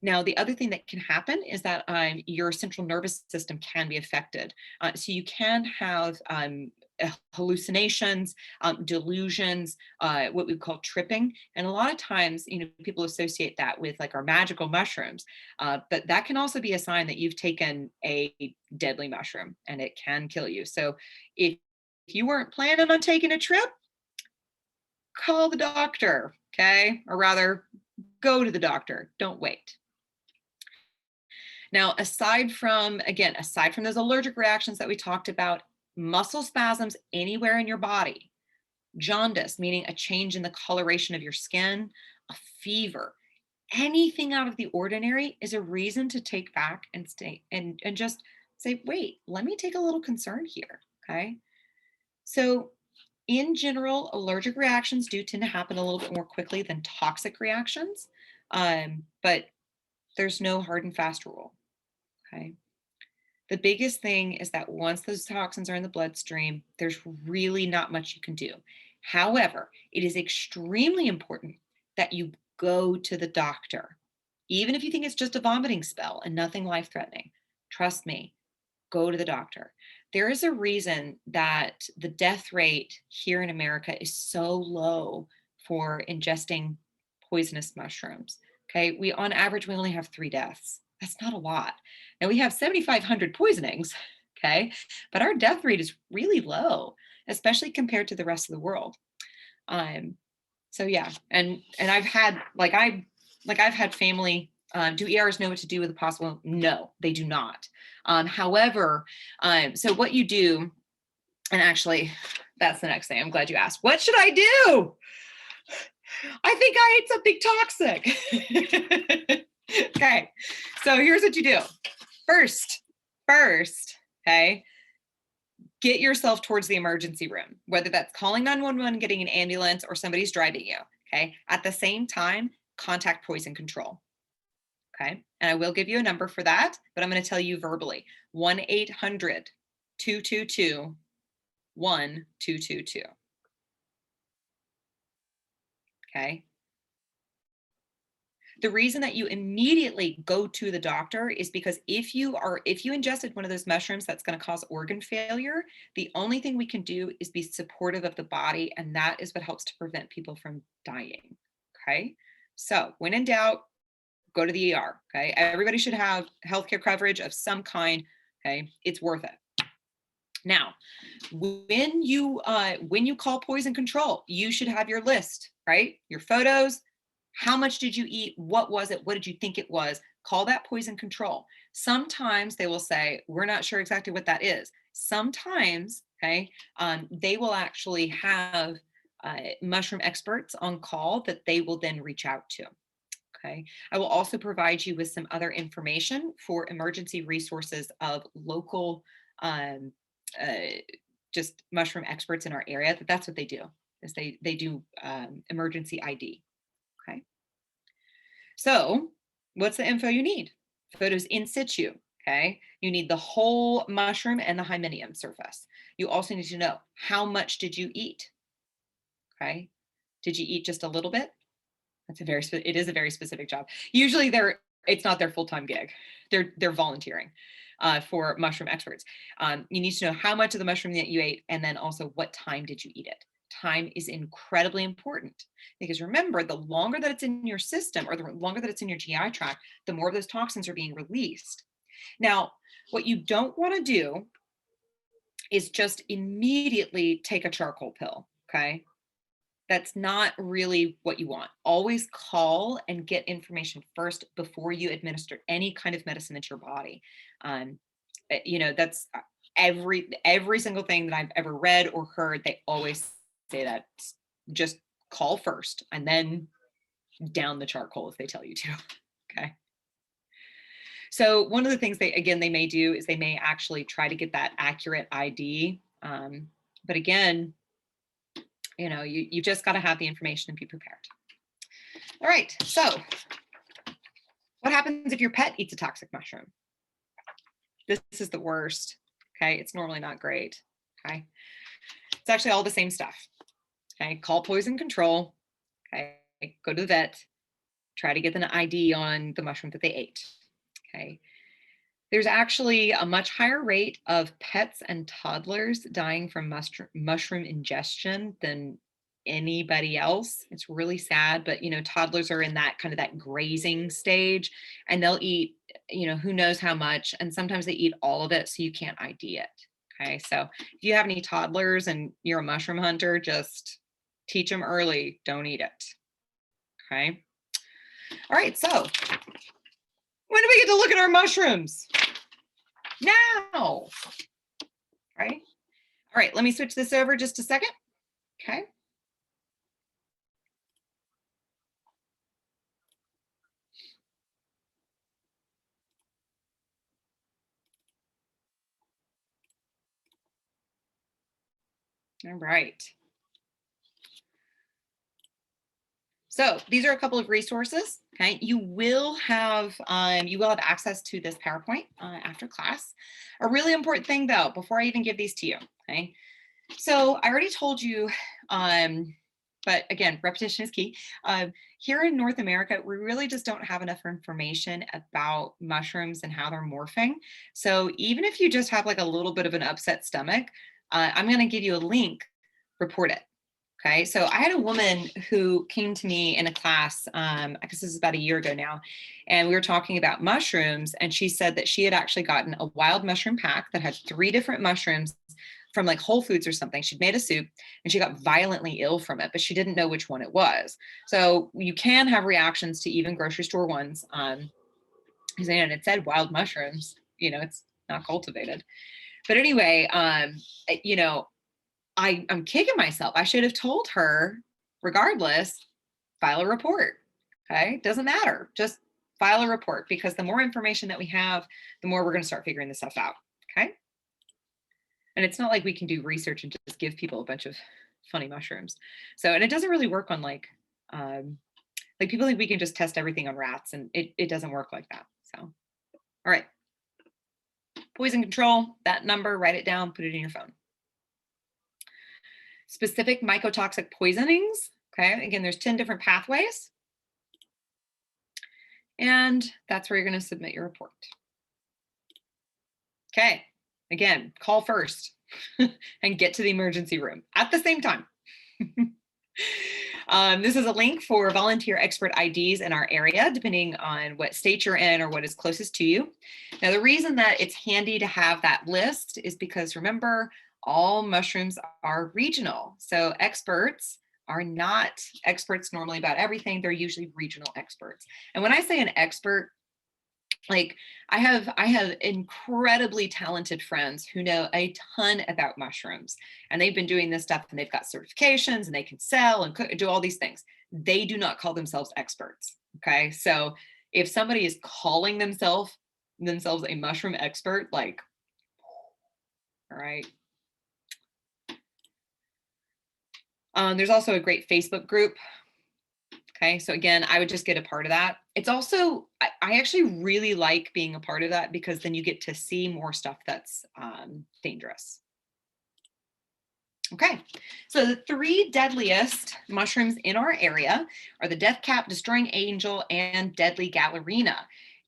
Now, the other thing that can happen is that your central nervous system can be affected. So you can have hallucinations, delusions, what we call tripping. And a lot of times, people associate that with like our magical mushrooms, but that can also be a sign that you've taken a deadly mushroom and it can kill you. So if you weren't planning on taking a trip, call the doctor, okay? Or rather, go to the doctor, don't wait. Now, aside from those allergic reactions that we talked about, muscle spasms anywhere in your body, jaundice, meaning a change in the coloration of your skin, a fever, anything out of the ordinary is a reason to take back and stay and just say, wait, let me take a little concern here, okay? So in general, allergic reactions do tend to happen a little bit more quickly than toxic reactions, but there's no hard and fast rule. Okay. The biggest thing is that once those toxins are in the bloodstream, there's really not much you can do. However, it is extremely important that you go to the doctor. Even if you think it's just a vomiting spell and nothing life-threatening, trust me, go to the doctor. There is a reason that the death rate here in America is so low for ingesting poisonous mushrooms. Okay, on average, we only have 3 deaths. That's not a lot. Now we have 7,500 poisonings, okay, but our death rate is really low, especially compared to the rest of the world. So yeah, and I've had I've had family. Do ERs know what to do with a possible? No, they do not. However, so what you do, and actually, that's the next thing. I'm glad you asked. What should I do? I think I ate something toxic. Okay, so here's what you do. First, okay, get yourself towards the emergency room, whether that's calling 911, getting an ambulance, or somebody's driving you, okay? At the same time, contact poison control, okay? And I will give you a number for that, but I'm gonna tell you verbally, 1-800 222 1222. Okay. The reason that you immediately go to the doctor is because if you ingested one of those mushrooms that's going to cause organ failure, the only thing we can do is be supportive of the body, and that is what helps to prevent people from dying. Okay. So when in doubt, go to the ER. Okay. Everybody should have healthcare coverage of some kind. Okay. It's worth it. Now, when you call poison control, you should have your list, right? Your photos. How much did you eat? What was it? What did you think it was? Call that poison control. Sometimes they will say, we're not sure exactly what that is. Sometimes, okay, they will actually have mushroom experts on call that they will then reach out to. Okay. I will also provide you with some other information for emergency resources of local just mushroom experts in our area. That's what they do, is they do emergency ID. Okay. So what's the info you need? Photos in situ. Okay. You need the whole mushroom and the hymeneum surface. You also need to know, how much did you eat? Okay. Did you eat just a little bit? It is a very specific job. Usually it's not their full-time gig. They're volunteering for mushroom experts. You need to know how much of the mushroom that you ate, and then also what time did you eat it. Time is incredibly important, because remember, the longer that it's in your system, or the longer that it's in your GI tract, the more of those toxins are being released. Now, what you don't want to do is just immediately take a charcoal pill. Okay. That's not really what you want. Always call and get information first before you administer any kind of medicine into your body. That's every single thing that I've ever read or heard. They always say that just call first and then down the charcoal if they tell you to. Okay. So one of the things they may do is they may actually try to get that accurate ID. But again, you just got to have the information and be prepared. All right. So what happens if your pet eats a toxic mushroom? This is the worst. Okay. It's normally not great. Okay. It's actually all the same stuff. Okay. Call poison control. Okay. Go to the vet. Try to get an ID on the mushroom that they ate. Okay. There's actually a much higher rate of pets and toddlers dying from mushroom ingestion than anybody else. It's really sad, but toddlers are in that kind of that grazing stage, and they'll eat, who knows how much, and sometimes they eat all of it, so you can't ID it. Okay, so if you have any toddlers and you're a mushroom hunter, just teach them early, don't eat it. Okay. All right, so when do we get to look at our mushrooms? Now. Right. All right, let me switch this over just a second. Okay. All right. So these are a couple of resources. Okay, you will have access to this PowerPoint after class. A really important thing, though, before I even give these to you. Okay, so I already told you, but again, repetition is key. Here in North America, we really just don't have enough information about mushrooms and how they're morphing. So even if you just have like a little bit of an upset stomach, I'm going to give you a link. Report it. Okay, so I had a woman who came to me in a class, I guess this is about a year ago now, and we were talking about mushrooms, and she said that she had actually gotten a wild mushroom pack that had 3 different mushrooms from like Whole Foods or something. She'd made a soup and she got violently ill from it, but she didn't know which one it was. So you can have reactions to even grocery store ones. And it said wild mushrooms, it's not cultivated. But anyway, I'm kicking myself. I should have told her, regardless, file a report. Okay, doesn't matter. Just file a report, because the more information that we have, the more we're going to start figuring this stuff out. Okay. And it's not like we can do research and just give people a bunch of funny mushrooms. So, and it doesn't really work on like people think we can just test everything on rats, and it doesn't work like that. So, all right. Poison control, that number, write it down, put it in your phone. Specific mycotoxic poisonings, okay? Again, there's 10 different pathways. And that's where you're going to submit your report. Okay, again, call first and get to the emergency room at the same time. This is a link for volunteer expert IDs in our area, depending on what state you're in or what is closest to you. Now, the reason that it's handy to have that list is because remember, all mushrooms are regional. So experts are not experts normally about everything. They're usually regional experts. And when I say an expert, like I have incredibly talented friends who know a ton about mushrooms, and they've been doing this stuff and they've got certifications and they can sell and do all these things. They do not call themselves experts. Okay. So if somebody is calling themselves a mushroom expert, like, all right. There's also a great Facebook group. Okay, so again, I would just get a part of that. It's also, I actually really like being a part of that because then you get to see more stuff that's dangerous. Okay, so the 3 deadliest mushrooms in our area are the death cap, destroying angel, and deadly gallerina.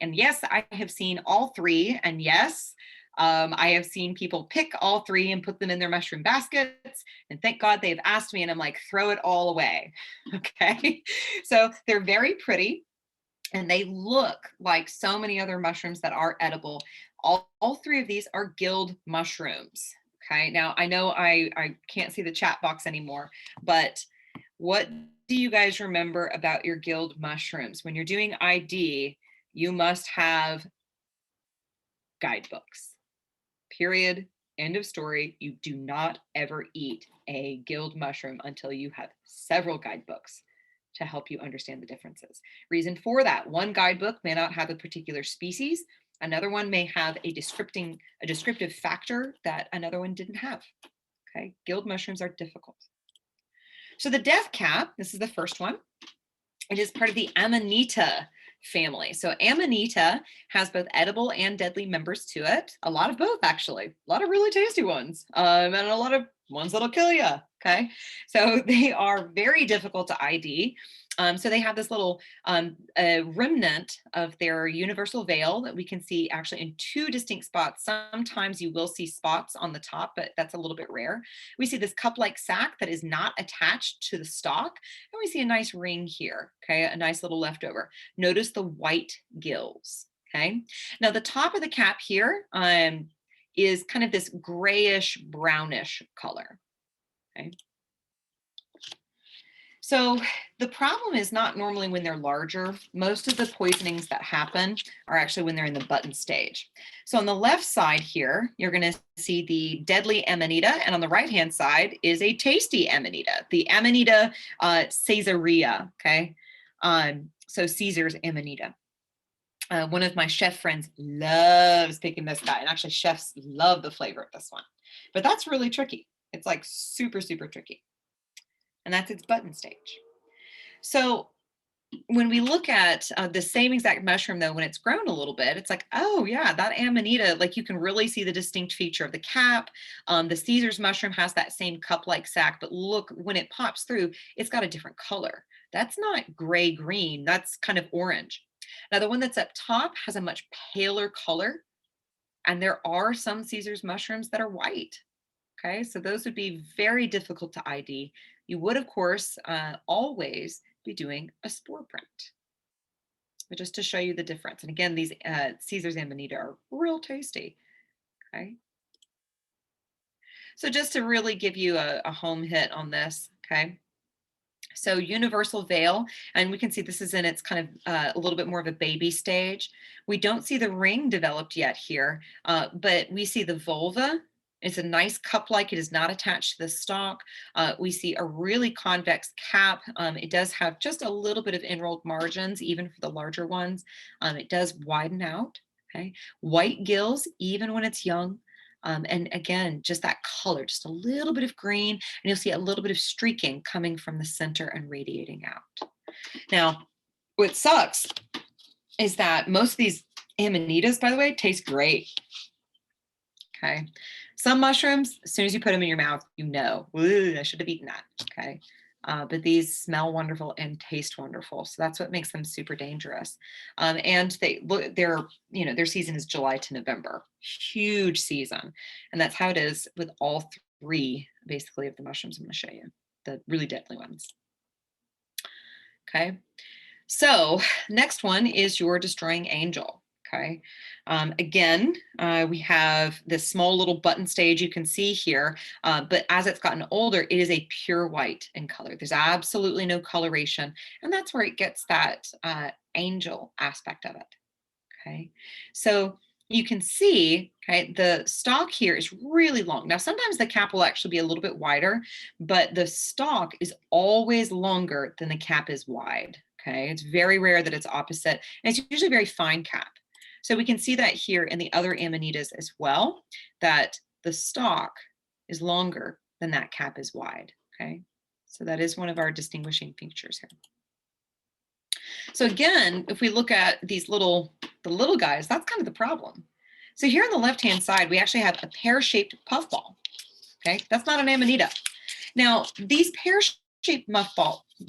And yes, I have seen all 3. And yes, I have seen people pick all 3 and put them in their mushroom baskets. And thank God they've asked me, and I'm like, throw it all away. Okay, so they're very pretty and they look like so many other mushrooms that are edible. All 3 of these are gilled mushrooms. Okay, now I know I can't see the chat box anymore, but what do you guys remember about your gilled mushrooms? When you're doing ID, you must have guidebooks. Period. End of story. You do not ever eat a gilled mushroom until you have several guidebooks to help you understand the differences. Reason for that, one guidebook may not have a particular species. Another one may have a descriptive factor that another one didn't have. Okay, gilled mushrooms are difficult. So the death cap, this is the first one. It is part of the Amanita family. So Amanita has both edible and deadly members to it. A lot of both, actually. A lot of really tasty ones, and a lot of ones that'll kill you. Okay, so they are very difficult to ID. So they have this little remnant of their universal veil that we can see actually in 2 distinct spots. Sometimes you will see spots on the top, but that's a little bit rare. We see this cup-like sac that is not attached to the stalk, and we see a nice ring here, okay, a nice little leftover. Notice the white gills, okay? Now the top of the cap here is kind of this grayish brownish color, okay? So the problem is not normally when they're larger. Most of the poisonings that happen are actually when they're in the button stage. So on the left side here, you're going to see the deadly Amanita, and on the right-hand side is a tasty Amanita, the Amanita Caesarea, okay? So Caesar's Amanita. One of my chef friends loves picking this guy, and actually chefs love the flavor of this one. But that's really tricky. It's like super, super tricky. And that's its button stage. So when we look at the same exact mushroom, though, when it's grown a little bit, it's like, oh yeah, that Amanita, like you can really see the distinct feature of the cap. The Caesar's mushroom has that same cup-like sac, but look, when it pops through, it's got a different color. That's not gray-green, that's kind of orange. Now the one that's up top has a much paler color, and there are some Caesar's mushrooms that are white. Okay, so those would be very difficult to ID. You would, of course, always be doing a spore print, but just to show you the difference. And again, these Caesar's Amanita are real tasty. Okay, so just to really give you a home hit on this, okay. So universal veil, and we can see this is in its kind of a little bit more of a baby stage. We don't see the ring developed yet here, but we see the vulva. It's a nice cup-like. It is not attached to the stalk. We see a really convex cap. It does have just a little bit of enrolled margins, even for the larger ones. It does widen out. Okay, white gills, even when it's young. And again, just that color, just a little bit of green, and you'll see a little bit of streaking coming from the center and radiating out. Now, what sucks is that most of these Amanitas, by the way, taste great. okay? Some mushrooms, as soon as you put them in your mouth, you know, "Ooh, I should have eaten that," okay? But these smell wonderful and taste wonderful. So that's what makes them super dangerous. And they look, their season is July to November, huge season. And that's how it is with all three, basically, of the mushrooms I'm gonna show you, the really deadly ones. Okay. So next one is your destroying angel. Okay. Again, we have this small little button stage you can see here, but as it's gotten older, it is a pure white in color. There's absolutely no coloration, and that's where it gets that angel aspect of it. Okay. So you can see, okay, the stalk here is really long. Now, sometimes the cap will actually be a little bit wider, but the stalk is always longer than the cap is wide. Okay. It's very rare that it's opposite, and it's usually very fine cap. So we can see that here in the other amanitas as well, that the stalk is longer than that cap is wide. Okay. So that is one of our distinguishing features here. So again, if we look at the little guys, that's kind of the problem. So here on the left-hand side, we actually have a pear-shaped puffball. Okay, that's not an amanita. Now, these pear-shaped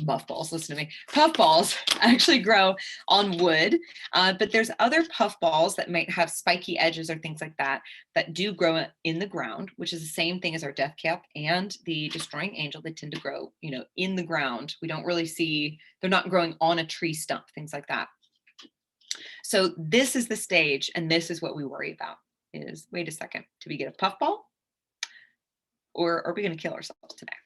puffballs, listen to me, puffballs actually grow on wood, but there's other puffballs that might have spiky edges or things like that that do grow in the ground, which is the same thing as our death cap and the destroying angel. They tend to grow, in the ground. We don't really see, they're not growing on a tree stump, things like that. So this is the stage, and this is what we worry about is, wait a second, do we get a puffball? Or are we going to kill ourselves today?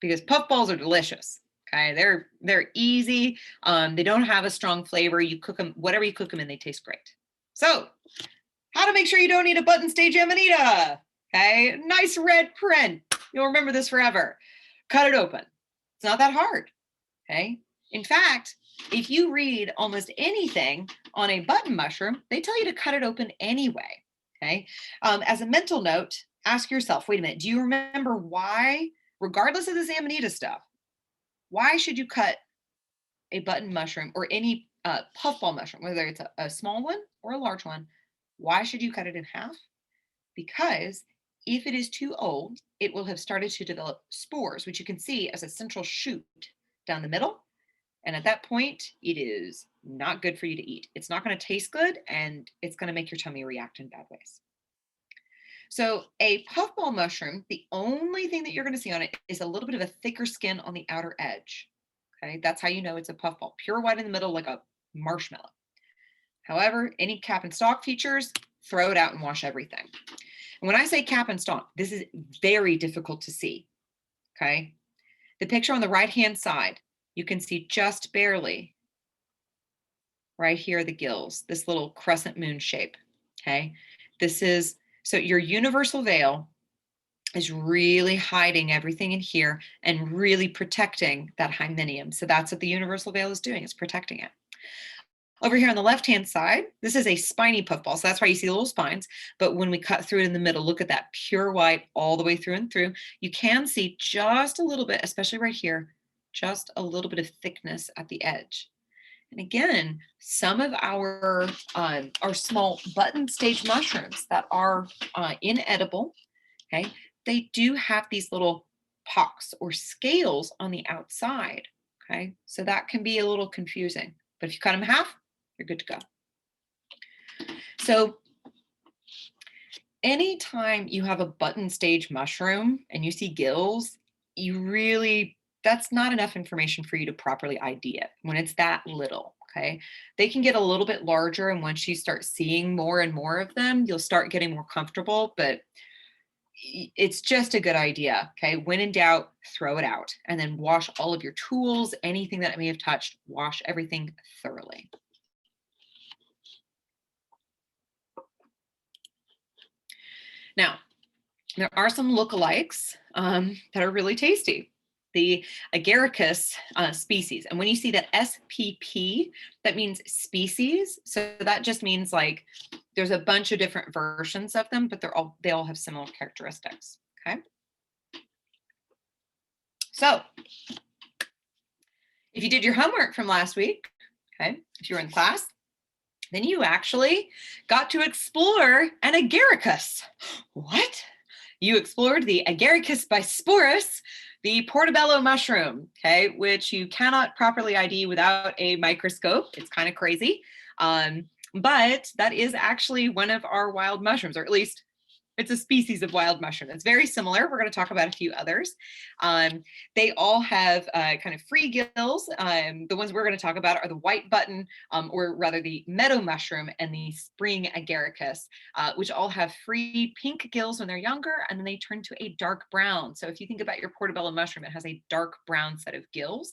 Because puffballs are delicious. Okay, they're easy. They don't have a strong flavor. You cook them, whatever you cook them in, they taste great. So, how to make sure you don't eat a button stage amanita? Okay, nice red print. You'll remember this forever. Cut it open. It's not that hard. Okay. In fact, if you read almost anything on a button mushroom, they tell you to cut it open anyway. Okay. As a mental note, ask yourself, wait a minute, do you remember why, regardless of this amanita stuff, why should you cut a button mushroom or any puffball mushroom, whether it's a small one or a large one? Why should you cut it in half? Because if it is too old, it will have started to develop spores, which you can see as a central shoot down the middle. And at that point, it is not good for you to eat. It's not going to taste good, and it's going to make your tummy react in bad ways. So a puffball mushroom, the only thing that you're going to see on it is a little bit of a thicker skin on the outer edge. Okay, that's how you know it's a puffball. Pure white in the middle, like a marshmallow. However, any cap and stalk features, throw it out and wash everything. And when I say cap and stalk, this is very difficult to see. Okay, the picture on the right-hand side, you can see just barely right here, the gills, this little crescent moon shape. Okay, so your universal veil is really hiding everything in here and really protecting that hymeneum. So that's what the universal veil is doing, it's protecting it. Over here on the left-hand side, this is a spiny puffball, so that's why you see the little spines. But when we cut through it in the middle, look at that pure white all the way through and through. You can see just a little bit, especially right here, just a little bit of thickness at the edge. And again, some of our small button stage mushrooms that are inedible, okay, they do have these little pocks or scales on the outside, okay? So that can be a little confusing. But if you cut them in half, you're good to go. So anytime you have a button stage mushroom and you see gills, that's not enough information for you to properly ID it when it's that little. Okay, they can get a little bit larger, and once you start seeing more and more of them, you'll start getting more comfortable, but it's just a good idea. Okay, when in doubt, throw it out, and then wash all of your tools, anything that it may have touched, wash everything thoroughly. Now, there are some lookalikes that are really tasty. The agaricus species. And when you see that SPP, that means species. So that just means like there's a bunch of different versions of them, but they all have similar characteristics. Okay. So if you did your homework from last week, okay, if you were in class, Then you actually got to explore an agaricus. What? You explored the Agaricus bisporus, the portobello mushroom, okay, which you cannot properly ID without a microscope. It's kind of crazy. But that is actually one of our wild mushrooms, or at least it's a species of wild mushroom. It's very similar. We're going to talk about a few others. They all have kind of free gills. The ones we're going to talk about are the white button, or rather the meadow mushroom and the spring agaricus, which all have free pink gills when they're younger, and then they turn to a dark brown. So if you think about your portobello mushroom, it has a dark brown set of gills.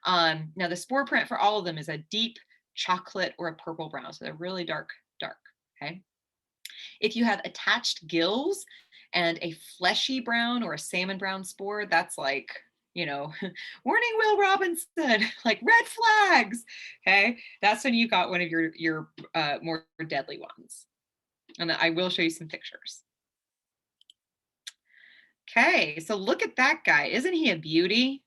Now the spore print for all of them is a deep chocolate or a purple brown. So they're really dark, okay? If you have attached gills and a fleshy brown or a salmon brown spore, that's like, you know, warning, Will Robinson, like red flags. Okay, that's when you got one of your more deadly ones. And I will show you some pictures. Okay, so look at that guy. Isn't he a beauty?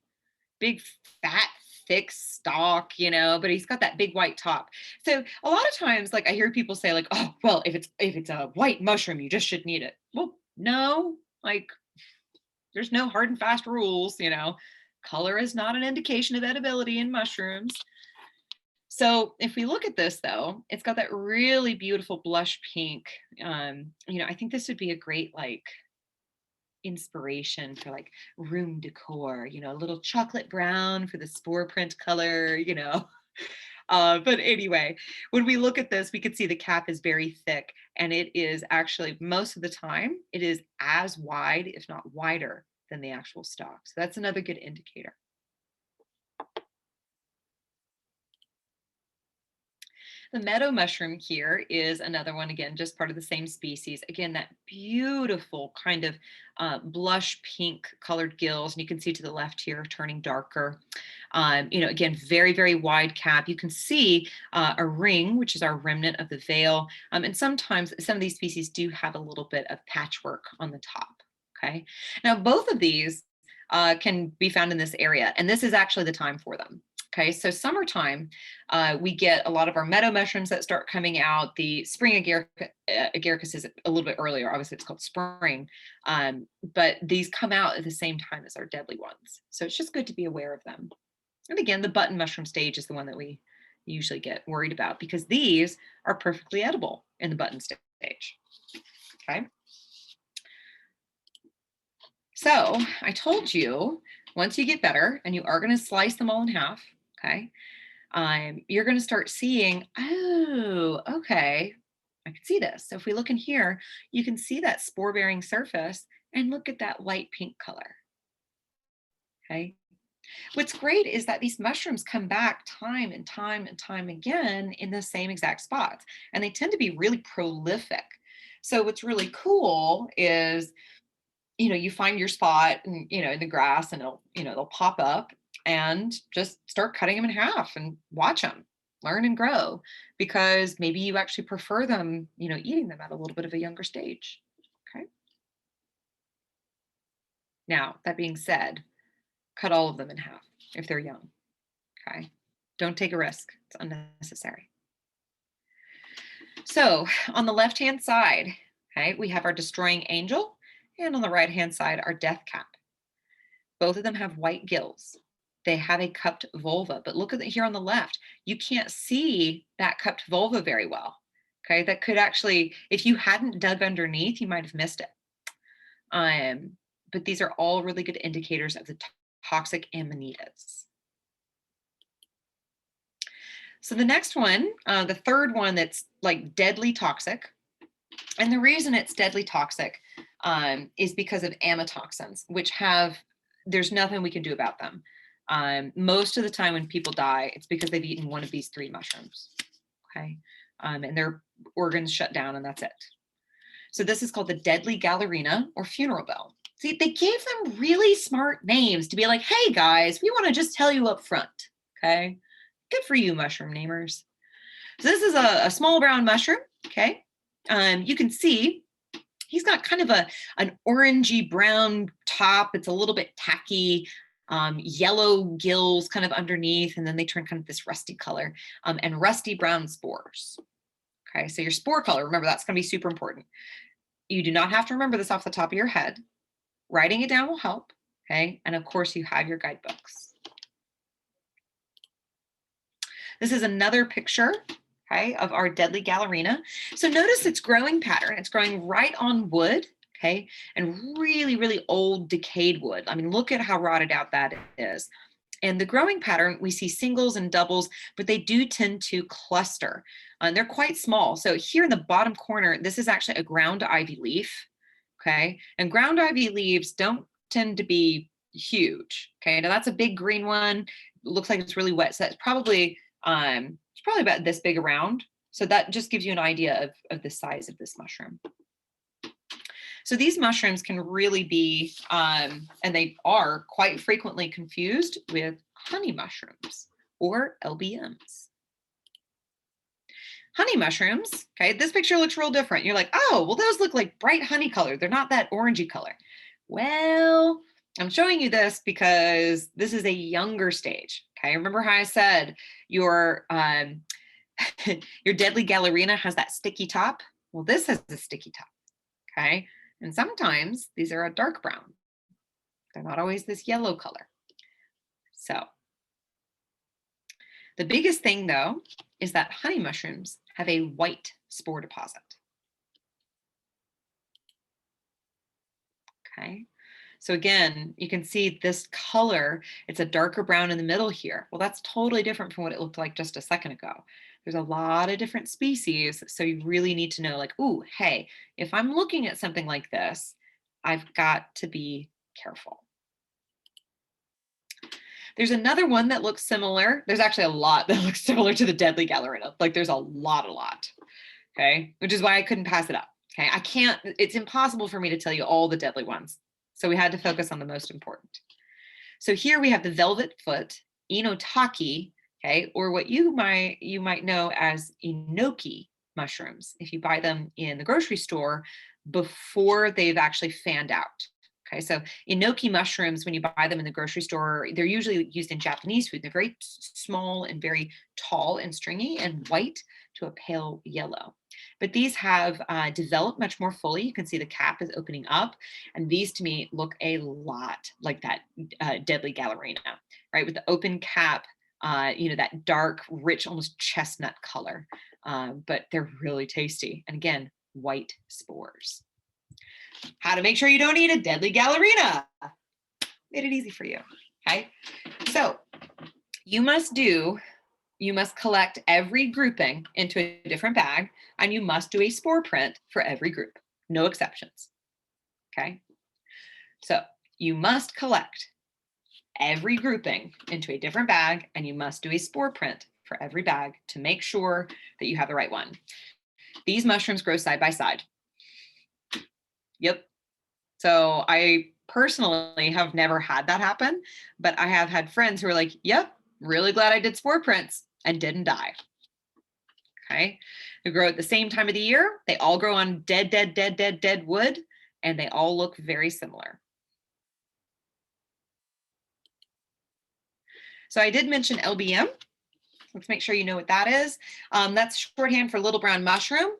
Big, fat, thick stalk, you know, but he's got that big white top. So a lot of times, like I hear people say like, oh, well, if it's a white mushroom, you just shouldn't eat it. Well, no, like there's no hard and fast rules, you know. Color is not an indication of edibility in mushrooms. So if we look at this though, it's got that really beautiful blush pink. You know, I think this would be a great like inspiration for like room decor, you know, a little chocolate brown for the spore print color, you know. But anyway, when we look at this, we can see the cap is very thick, and it is actually most of the time it is as wide, if not wider, than the actual stalk. So that's another good indicator. The meadow mushroom here is another one, again, just part of the same species. Again, that beautiful kind of blush pink colored gills. And you can see to the left here, turning darker. You know, again, very, very wide cap. You can see a ring, which is our remnant of the veil. And sometimes some of these species do have a little bit of patchwork on the top. Okay. Now, both of these can be found in this area, and this is actually the time for them. Okay, so summertime, we get a lot of our meadow mushrooms that start coming out. The spring agaricus is a little bit earlier. Obviously, it's called spring, but these come out at the same time as our deadly ones. So it's just good to be aware of them. And again, the button mushroom stage is the one that we usually get worried about because these are perfectly edible in the button stage. Okay. So I told you, once you get better, and you are going to slice them all in half, okay, you're going to start seeing, oh, okay, I can see this. So if we look in here, you can see that spore-bearing surface, and look at that light pink color, okay? What's great is that these mushrooms come back time and time and time again in the same exact spots, and they tend to be really prolific. So what's really cool is, you know, you find your spot and, you know, in the grass, and it'll, you know, they'll pop up, and just start cutting them in half and watch them learn and grow, because maybe you actually prefer them, you know, eating them at a little bit of a younger stage. Okay. Now, that being said, cut all of them in half if they're young. Okay. Don't take a risk. It's unnecessary. So on the left-hand side, okay, we have our destroying angel, and on the right-hand side, our death cap. Both of them have white gills. They have a cupped vulva, but look at it here on the left. You can't see that cupped vulva very well. Okay, that could actually, if you hadn't dug underneath, you might have missed it. But these are all really good indicators of the toxic amanitas. So the next one, the third one that's like deadly toxic, and the reason it's deadly toxic is because of amatoxins, which have, there's nothing we can do about them. Most of the time when people die, it's because they've eaten one of these three mushrooms, okay? And their organs shut down, and that's it. So this is called the deadly gallerina or funeral bell. See, they gave them really smart names to be like, hey guys, we want to just tell you up front, okay? Good for you, mushroom namers. So this is a small brown mushroom, okay? You can see he's got kind of an orangey brown top. It's a little bit tacky, yellow gills kind of underneath, and then they turn kind of this rusty color, and rusty brown spores, Okay, so your spore color, remember that's gonna be super important. You do not have to remember this off the top of your head. Writing it down will help, okay? And of course you have your guidebooks. This is another picture, okay, of our deadly Gallerina. So notice its growing pattern. It's growing right on wood, okay, and really, really old decayed wood. I mean, look at how rotted out that is. And the growing pattern, we see singles and doubles, but they do tend to cluster. And they're quite small. So here in the bottom corner, this is actually a ground ivy leaf, okay? And ground ivy leaves don't tend to be huge, okay? Now that's a big green one. Looks like it's really wet. So it's probably about this big around. So that just gives you an idea of the size of this mushroom. So these mushrooms can really be, and they are quite frequently confused with honey mushrooms or LBMs. Honey mushrooms, okay, this picture looks real different. You're like, oh, well, those look like bright honey color. They're not that orangey color. Well, I'm showing you this because this is a younger stage. Okay, remember how I said your your deadly Gallerina has that sticky top? Well, this has a sticky top. Okay, and sometimes these are a dark brown. They're not always this yellow color. So the biggest thing though is that honey mushrooms have a white spore deposit. Okay. So again, you can see this color, it's a darker brown in the middle here. Well, that's totally different from what it looked like just a second ago. There's a lot of different species. So you really need to know like, ooh, hey, if I'm looking at something like this, I've got to be careful. There's another one that looks similar. There's actually a lot that looks similar to the deadly Gallerina. Like there's a lot. Okay, which is why I couldn't pass it up. Okay, I can't, it's impossible for me to tell you all the deadly ones. So we had to focus on the most important. So here we have the velvet foot, Inotaki, okay, or what you might know as enoki mushrooms if you buy them in the grocery store before they've actually fanned out. Okay, so enoki mushrooms, when you buy them in the grocery store, they're usually used in Japanese food. They're very small and very tall and stringy and white to a pale yellow. But these have developed much more fully. You can see the cap is opening up. And these to me look a lot like that deadly Gallerina, right? With the open cap, that dark, rich, almost chestnut color. But they're really tasty. And again, white spores. How to make sure you don't eat a deadly Gallerina. Made it easy for you, okay? So you must collect every grouping into a different bag, and you must do a spore print for every group, no exceptions, okay? So you must collect every grouping into a different bag, and you must do a spore print for every bag to make sure that you have the right one. These mushrooms grow side by side. Yep. So I personally have never had that happen, but I have had friends who are like, yep, really glad I did spore prints and didn't die. Okay. They grow at the same time of the year. They all grow on dead wood, and they all look very similar. So I did mention LBM. Let's make sure you know what that is. That's shorthand for little brown mushroom.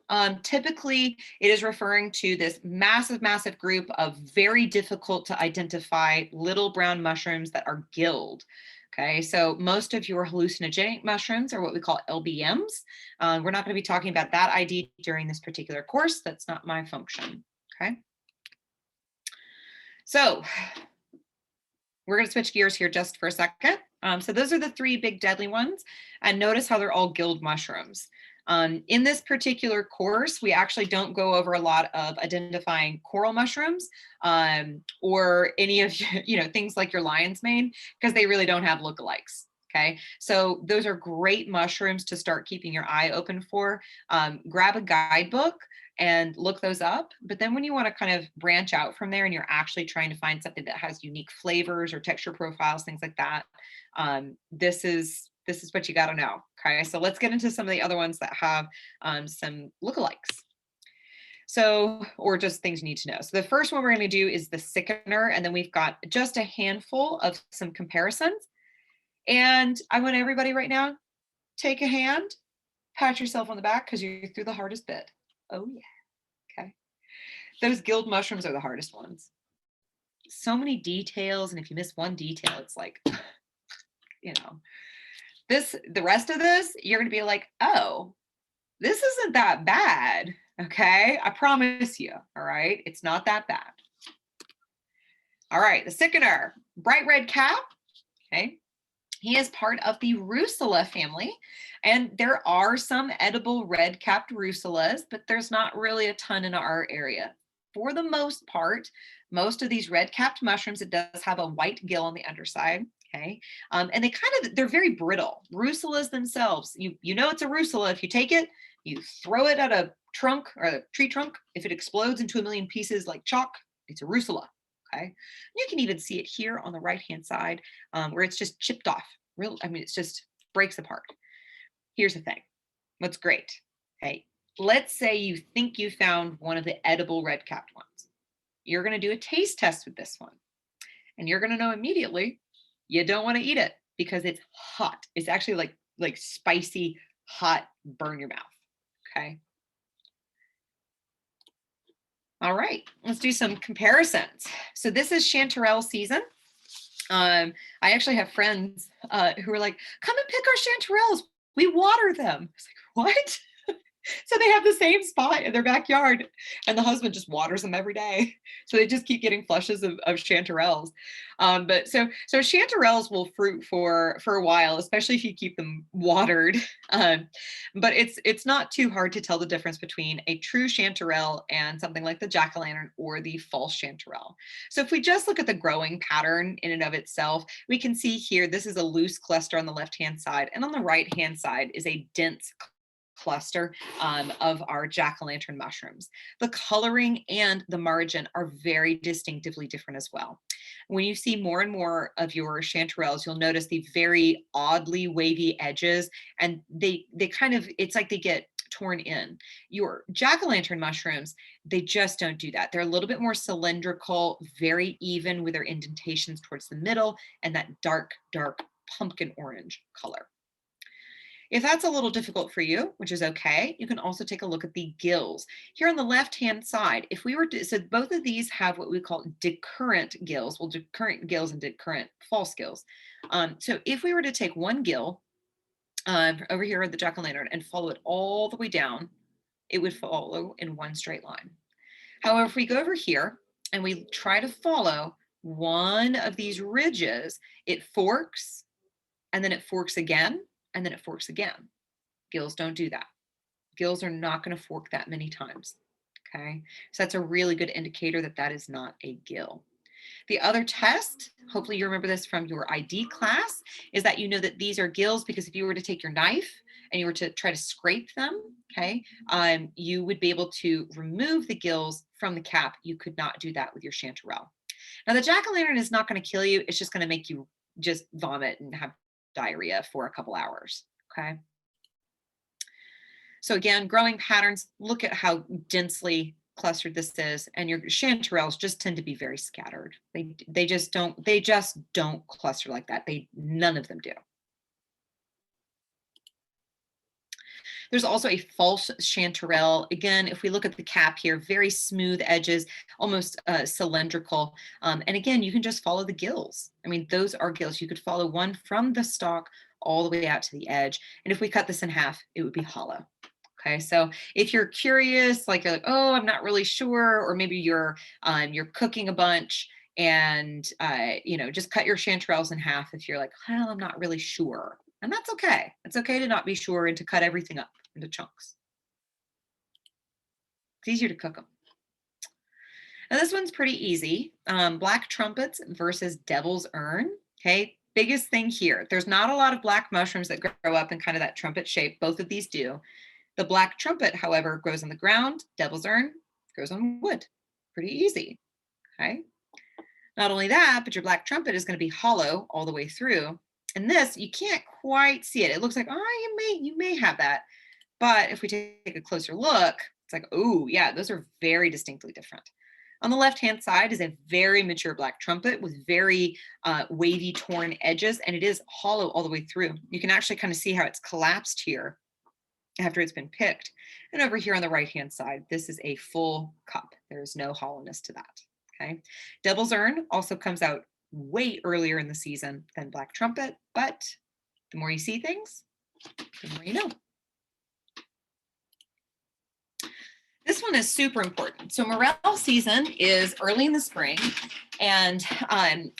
Typically, it is referring to this massive group of very difficult to identify little brown mushrooms that are gilled. Okay, so most of your hallucinogenic mushrooms are what we call LBMs. We're not going to be talking about that ID during this particular course. That's not my function. Okay. So we're going to switch gears here just for a second. So those are the three big deadly ones. And notice how they're all gilled mushrooms. In this particular course, we actually don't go over a lot of identifying coral mushrooms or any of things like your lion's mane, because they really don't have lookalikes. Okay, so those are great mushrooms to start keeping your eye open for. Grab a guidebook and look those up. But then when you want to kind of branch out from there and you're actually trying to find something that has unique flavors or texture profiles, things like that, this is what you got to know. Okay, so let's get into some of the other ones that have some lookalikes. So, or just things you need to know. So the first one we're going to do is the sickener, and then we've got just a handful of some comparisons. And I want everybody right now, take a hand Pat yourself on the back because you're through the hardest bit. Oh yeah, okay. Those gilled mushrooms are the hardest ones. So many details, and if you miss one detail, it's like, you know, the rest of this, you're gonna be like, oh, this isn't that bad. Okay, I promise you. All right, it's not that bad. All right, the sickener, bright red cap. Okay, he is part of the Russula family, and there are some edible red-capped russulas, but there's not really a ton in our area. For the most part, most of these red-capped mushrooms, it does have a white gill on the underside. Okay, and they're very brittle. Russulas themselves, you know it's a russula if you take it, you throw it at a trunk or a tree trunk. If it explodes into a million pieces like chalk, it's a russula. Okay, you can even see it here on the right-hand side where it's just chipped off. It's just breaks apart. Here's the thing. What's great? Hey, let's say you think you found one of the edible red-capped ones. You're going to do a taste test with this one. And you're going to know immediately you don't want to eat it because it's hot. It's actually like spicy, hot, burn your mouth. Okay. All right, let's do some comparisons. So this is chanterelle season. I actually have friends who are like, come and pick our chanterelles. We water them. It's like, what? So they have the same spot in their backyard and the husband just waters them every day. So they just keep getting flushes of chanterelles. But so chanterelles will fruit for a while, especially if you keep them watered. But it's not too hard to tell the difference between a true chanterelle and something like the jack-o'-lantern or the false chanterelle. So if we just look at the growing pattern in and of itself, we can see here, this is a loose cluster on the left-hand side, and on the right-hand side is a dense cluster of our jack-o'-lantern mushrooms. The coloring and the margin are very distinctively different as well. When you see more and more of your chanterelles, you'll notice the very oddly wavy edges, and they kind of, it's like they get torn in. Your jack-o'-lantern mushrooms, they just don't do that. They're a little bit more cylindrical, very even with their indentations towards the middle and that dark pumpkin orange color. If that's a little difficult for you, which is okay, you can also take a look at the gills. Here on the left-hand side, if we were to, so both of these have what we call decurrent gills, well, decurrent gills and decurrent false gills. So if we were to take one gill over here at the jack-o'-lantern and follow it all the way down, it would follow in one straight line. However, if we go over here and we try to follow one of these ridges, it forks, and then it forks again, and then it forks again. Gills don't do that. Gills are not going to fork that many times. Okay, so that's a really good indicator that that is not a gill. The other test, hopefully you remember this from your ID class, is that you know that these are gills because if you were to take your knife and you were to try to scrape them, okay, you would be able to remove the gills from the cap. You could not do that with your chanterelle. Now the jack-o'-lantern is not going to kill you. It's just going to make you just vomit and have diarrhea for a couple hours. Okay. So again, growing patterns, look at how densely clustered this is, and your chanterelles just tend to be very scattered. They just don't cluster like that. None of them do. There's also a false chanterelle. Again, if we look at the cap here, very smooth edges, almost cylindrical. And again, you can just follow the gills. I mean, those are gills. You could follow one from the stalk all the way out to the edge. And if we cut this in half, it would be hollow. Okay, so if you're curious, like you're like, oh, I'm not really sure, or maybe you're cooking a bunch and just cut your chanterelles in half if you're like, well, I'm not really sure. And that's okay. It's okay to not be sure and to cut everything up into chunks. It's easier to cook them. Now this one's pretty easy. Black trumpets versus devil's urn. Okay, biggest thing here. There's not a lot of black mushrooms that grow up in kind of that trumpet shape. Both of these do. The black trumpet, however, grows on the ground. Devil's urn grows on wood. Pretty easy. Okay. Not only that, but your black trumpet is going to be hollow all the way through. And this, you can't quite see it. It looks like, oh, you may have that. But if we take a closer look, it's like, oh, yeah, those are very distinctly different. On the left-hand side is a very mature black trumpet with very wavy, torn edges, and it is hollow all the way through. You can actually kind of see how it's collapsed here after it's been picked. And over here on the right-hand side, this is a full cup. There's no hollowness to that, okay? Devil's Urn also comes out way earlier in the season than Black Trumpet, but the more you see things, the more you know. This one is super important. So morel season is early in the spring. And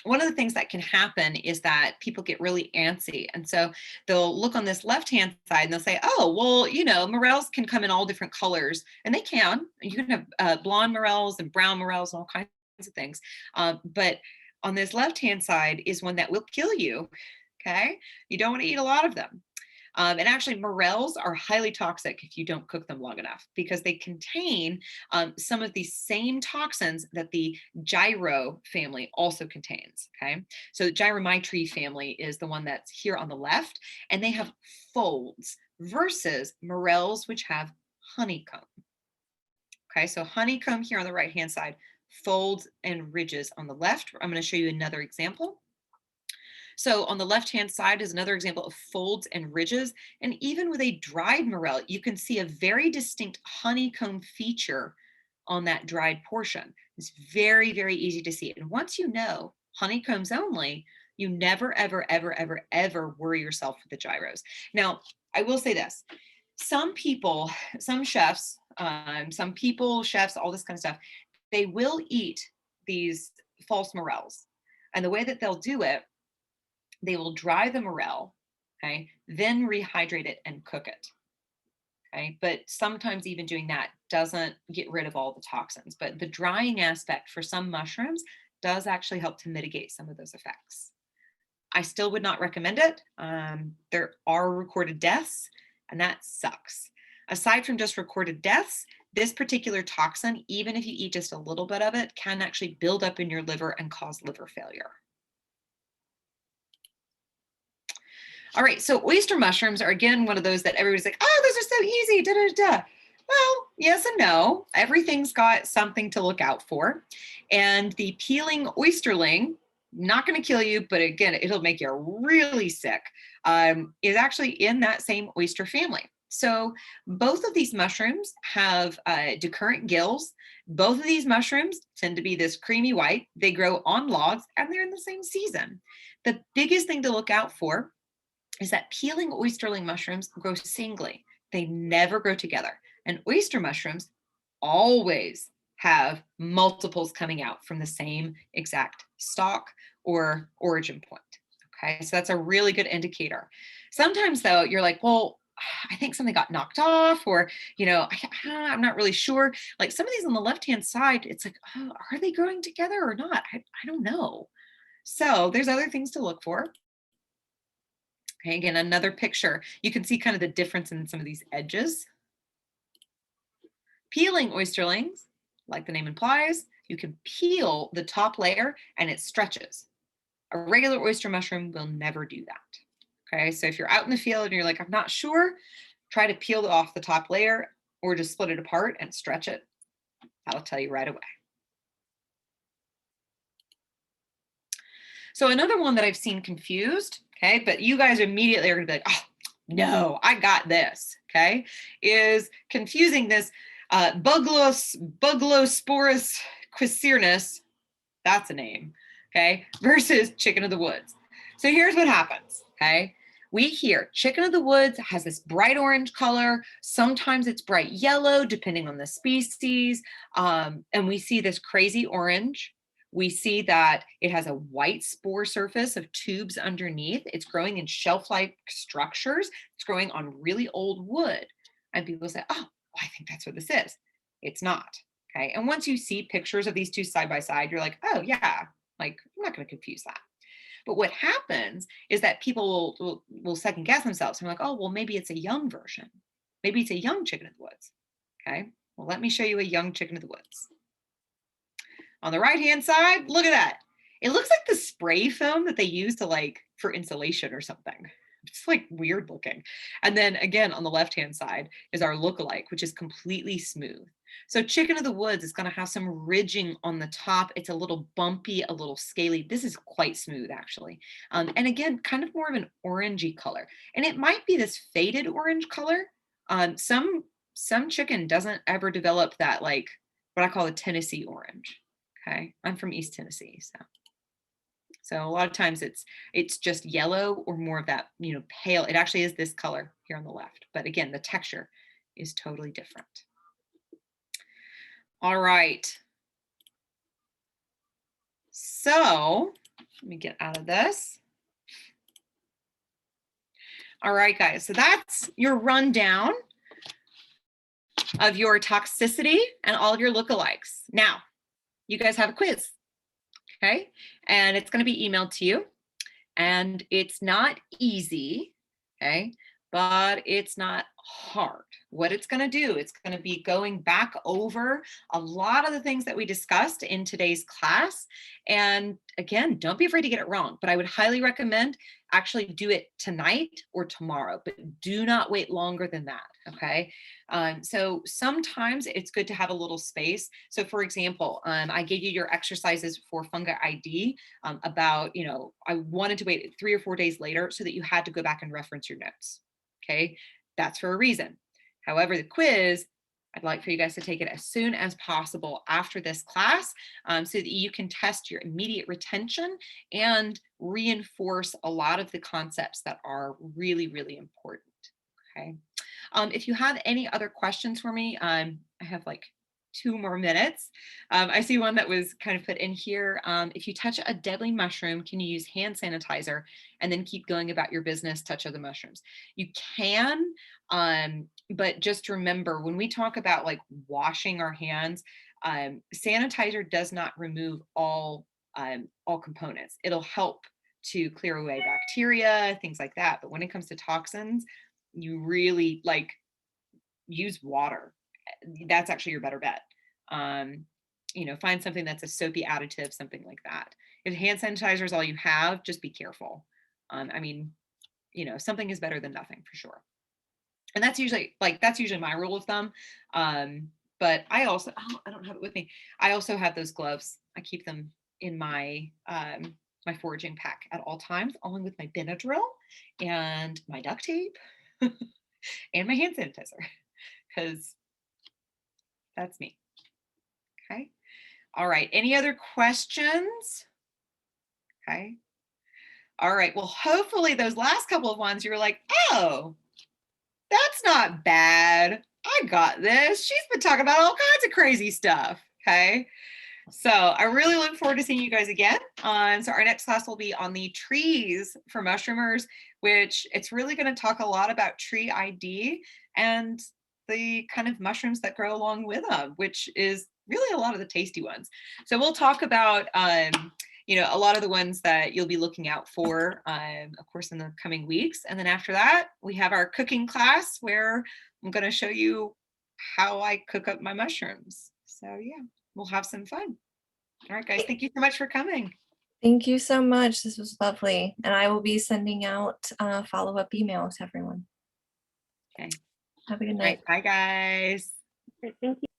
one of the things that can happen is that people get really antsy. And so they'll look on this left-hand side and they'll say, oh, well, you know, morels can come in all different colors. And they can. You can have blonde morels and brown morels and all kinds of things. But on this left-hand side is one that will kill you. Okay. You don't want to eat a lot of them. And actually, morels are highly toxic if you don't cook them long enough because they contain some of the same toxins that the gyro family also contains. Okay, so the Gyromycetes family is the one that's here on the left, and they have folds versus morels, which have honeycomb. Okay, so honeycomb here on the right hand side, folds and ridges on the left. I'm going to show you another example. So on the left-hand side is another example of folds and ridges. And even with a dried morel, you can see a very distinct honeycomb feature on that dried portion. It's very, very easy to see. And once you know honeycombs only, you never, ever, ever, ever, ever worry yourself with the gyros. Now, I will say this. Some people, some chefs, chefs, all this kind of stuff, they will eat these false morels. And the way that they'll do it, they will dry the morel, okay, then rehydrate it and cook it. Okay, but sometimes even doing that doesn't get rid of all the toxins. But the drying aspect for some mushrooms does actually help to mitigate some of those effects. I still would not recommend it. There are recorded deaths, and that sucks. Aside from just recorded deaths, this particular toxin, even if you eat just a little bit of it, can actually build up in your liver and cause liver failure. All right, so oyster mushrooms are, again, one of those that everybody's like, oh, those are so easy, da, da, da. Well, yes and no. Everything's got something to look out for. And the peeling oysterling, not going to kill you, but again, it'll make you really sick, is actually in that same oyster family. So both of these mushrooms have decurrent gills. Both of these mushrooms tend to be this creamy white. They grow on logs, and they're in the same season. The biggest thing to look out for is that peeling oysterling mushrooms grow singly. They never grow together. And oyster mushrooms always have multiples coming out from the same exact stalk or origin point. Okay, so that's a really good indicator. Sometimes though, you're like, well, I think something got knocked off, or, you know, I'm not really sure. Like some of these on the left-hand side, it's like, oh, are they growing together or not? I don't know. So there's other things to look for. Okay, again, another picture. You can see kind of the difference in some of these edges. Peeling oysterlings, like the name implies, you can peel the top layer and it stretches. A regular oyster mushroom will never do that. Okay, so if you're out in the field and you're like, I'm not sure, try to peel off the top layer or just split it apart and stretch it. That'll tell you right away. So another one that I've seen confused, okay, but you guys immediately are gonna be like, oh, no, I got this, okay, is confusing this Buglosporus quisirnus, that's a name, okay, versus chicken of the woods. So here's what happens, okay? We hear chicken of the woods has this bright orange color. Sometimes it's bright yellow, depending on the species. And we see this crazy orange. We see that it has a white spore surface of tubes underneath. It's growing in shelf-like structures. It's growing on really old wood. And people say, oh, I think that's what this is. It's not, okay? And once you see pictures of these two side by side, you're like, oh yeah, like I'm not gonna confuse that. But what happens is that people will second guess themselves. I'm like, oh, well, maybe it's a young version. Maybe it's a young chicken of the woods, okay? Well, let me show you a young chicken of the woods. On the right-hand side, look at that. It looks like the spray foam that they use to like for insulation or something. It's like weird looking. And then again, on the left-hand side is our lookalike, which is completely smooth. So chicken of the woods is going to have some ridging on the top. It's a little bumpy, a little scaly. This is quite smooth, actually. And again, kind of more of an orangey color. And it might be this faded orange color, Some chicken doesn't ever develop that, like what I call a Tennessee orange. Okay, I'm from East Tennessee, so a lot of times it's just yellow or more of that, you know, pale. It actually is this color here on the left, but again, the texture is totally different. All right. So let me get out of this. All right, guys, so that's your rundown of your toxicity and all of your lookalikes. Now, you guys have a quiz, okay? And it's going to be emailed to you. And it's not easy, okay? But it's not hard. What it's going to do, it's going to be going back over a lot of the things that we discussed in today's class. And again, don't be afraid to get it wrong, but I would highly recommend actually do it tonight or tomorrow, but do not wait longer than that, okay? So sometimes it's good to have a little space. So for example, I gave you your exercises for Fungi ID about, you know, I wanted to wait 3 or 4 days later so that you had to go back and reference your notes, okay? That's for a reason. However, the quiz, I'd like for you guys to take it as soon as possible after this class so that you can test your immediate retention and reinforce a lot of the concepts that are really, really important, okay? If you have any other questions for me, I have like 2 more minutes. I see one that was kind of put in here. If you touch a deadly mushroom, can you use hand sanitizer and then keep going about your business, touch other mushrooms? You can, but just remember when we talk about like washing our hands, sanitizer does not remove all components. It'll help to clear away bacteria, things like that. But when it comes to toxins, you really like use water. That's actually your better bet. You know, find something that's a soapy additive, something like that. If hand sanitizer is all you have, just be careful. I mean, you know, something is better than nothing for sure. And that's usually my rule of thumb. But I also, oh, I don't have it with me. I also have those gloves. I keep them in my my foraging pack at all times, along with my Benadryl and my duct tape and my hand sanitizer, because that's me. Okay. All right. Any other questions? Okay. All right. Well, hopefully those last couple of ones, you were like, oh, that's not bad. I got this. She's been talking about all kinds of crazy stuff. Okay. So I really look forward to seeing you guys again. So our next class will be on the trees for mushroomers, which it's really going to talk a lot about tree ID and the kind of mushrooms that grow along with them, which is really a lot of the tasty ones. So we'll talk about, you know, a lot of the ones that you'll be looking out for, of course, in the coming weeks. And then after that, we have our cooking class where I'm going to show you how I cook up my mushrooms. So yeah, we'll have some fun. All right, guys, thank you so much for coming. Thank you so much. This was lovely. And I will be sending out follow-up emails to everyone. Okay. Have a good All right, night. bye, guys. Thank you.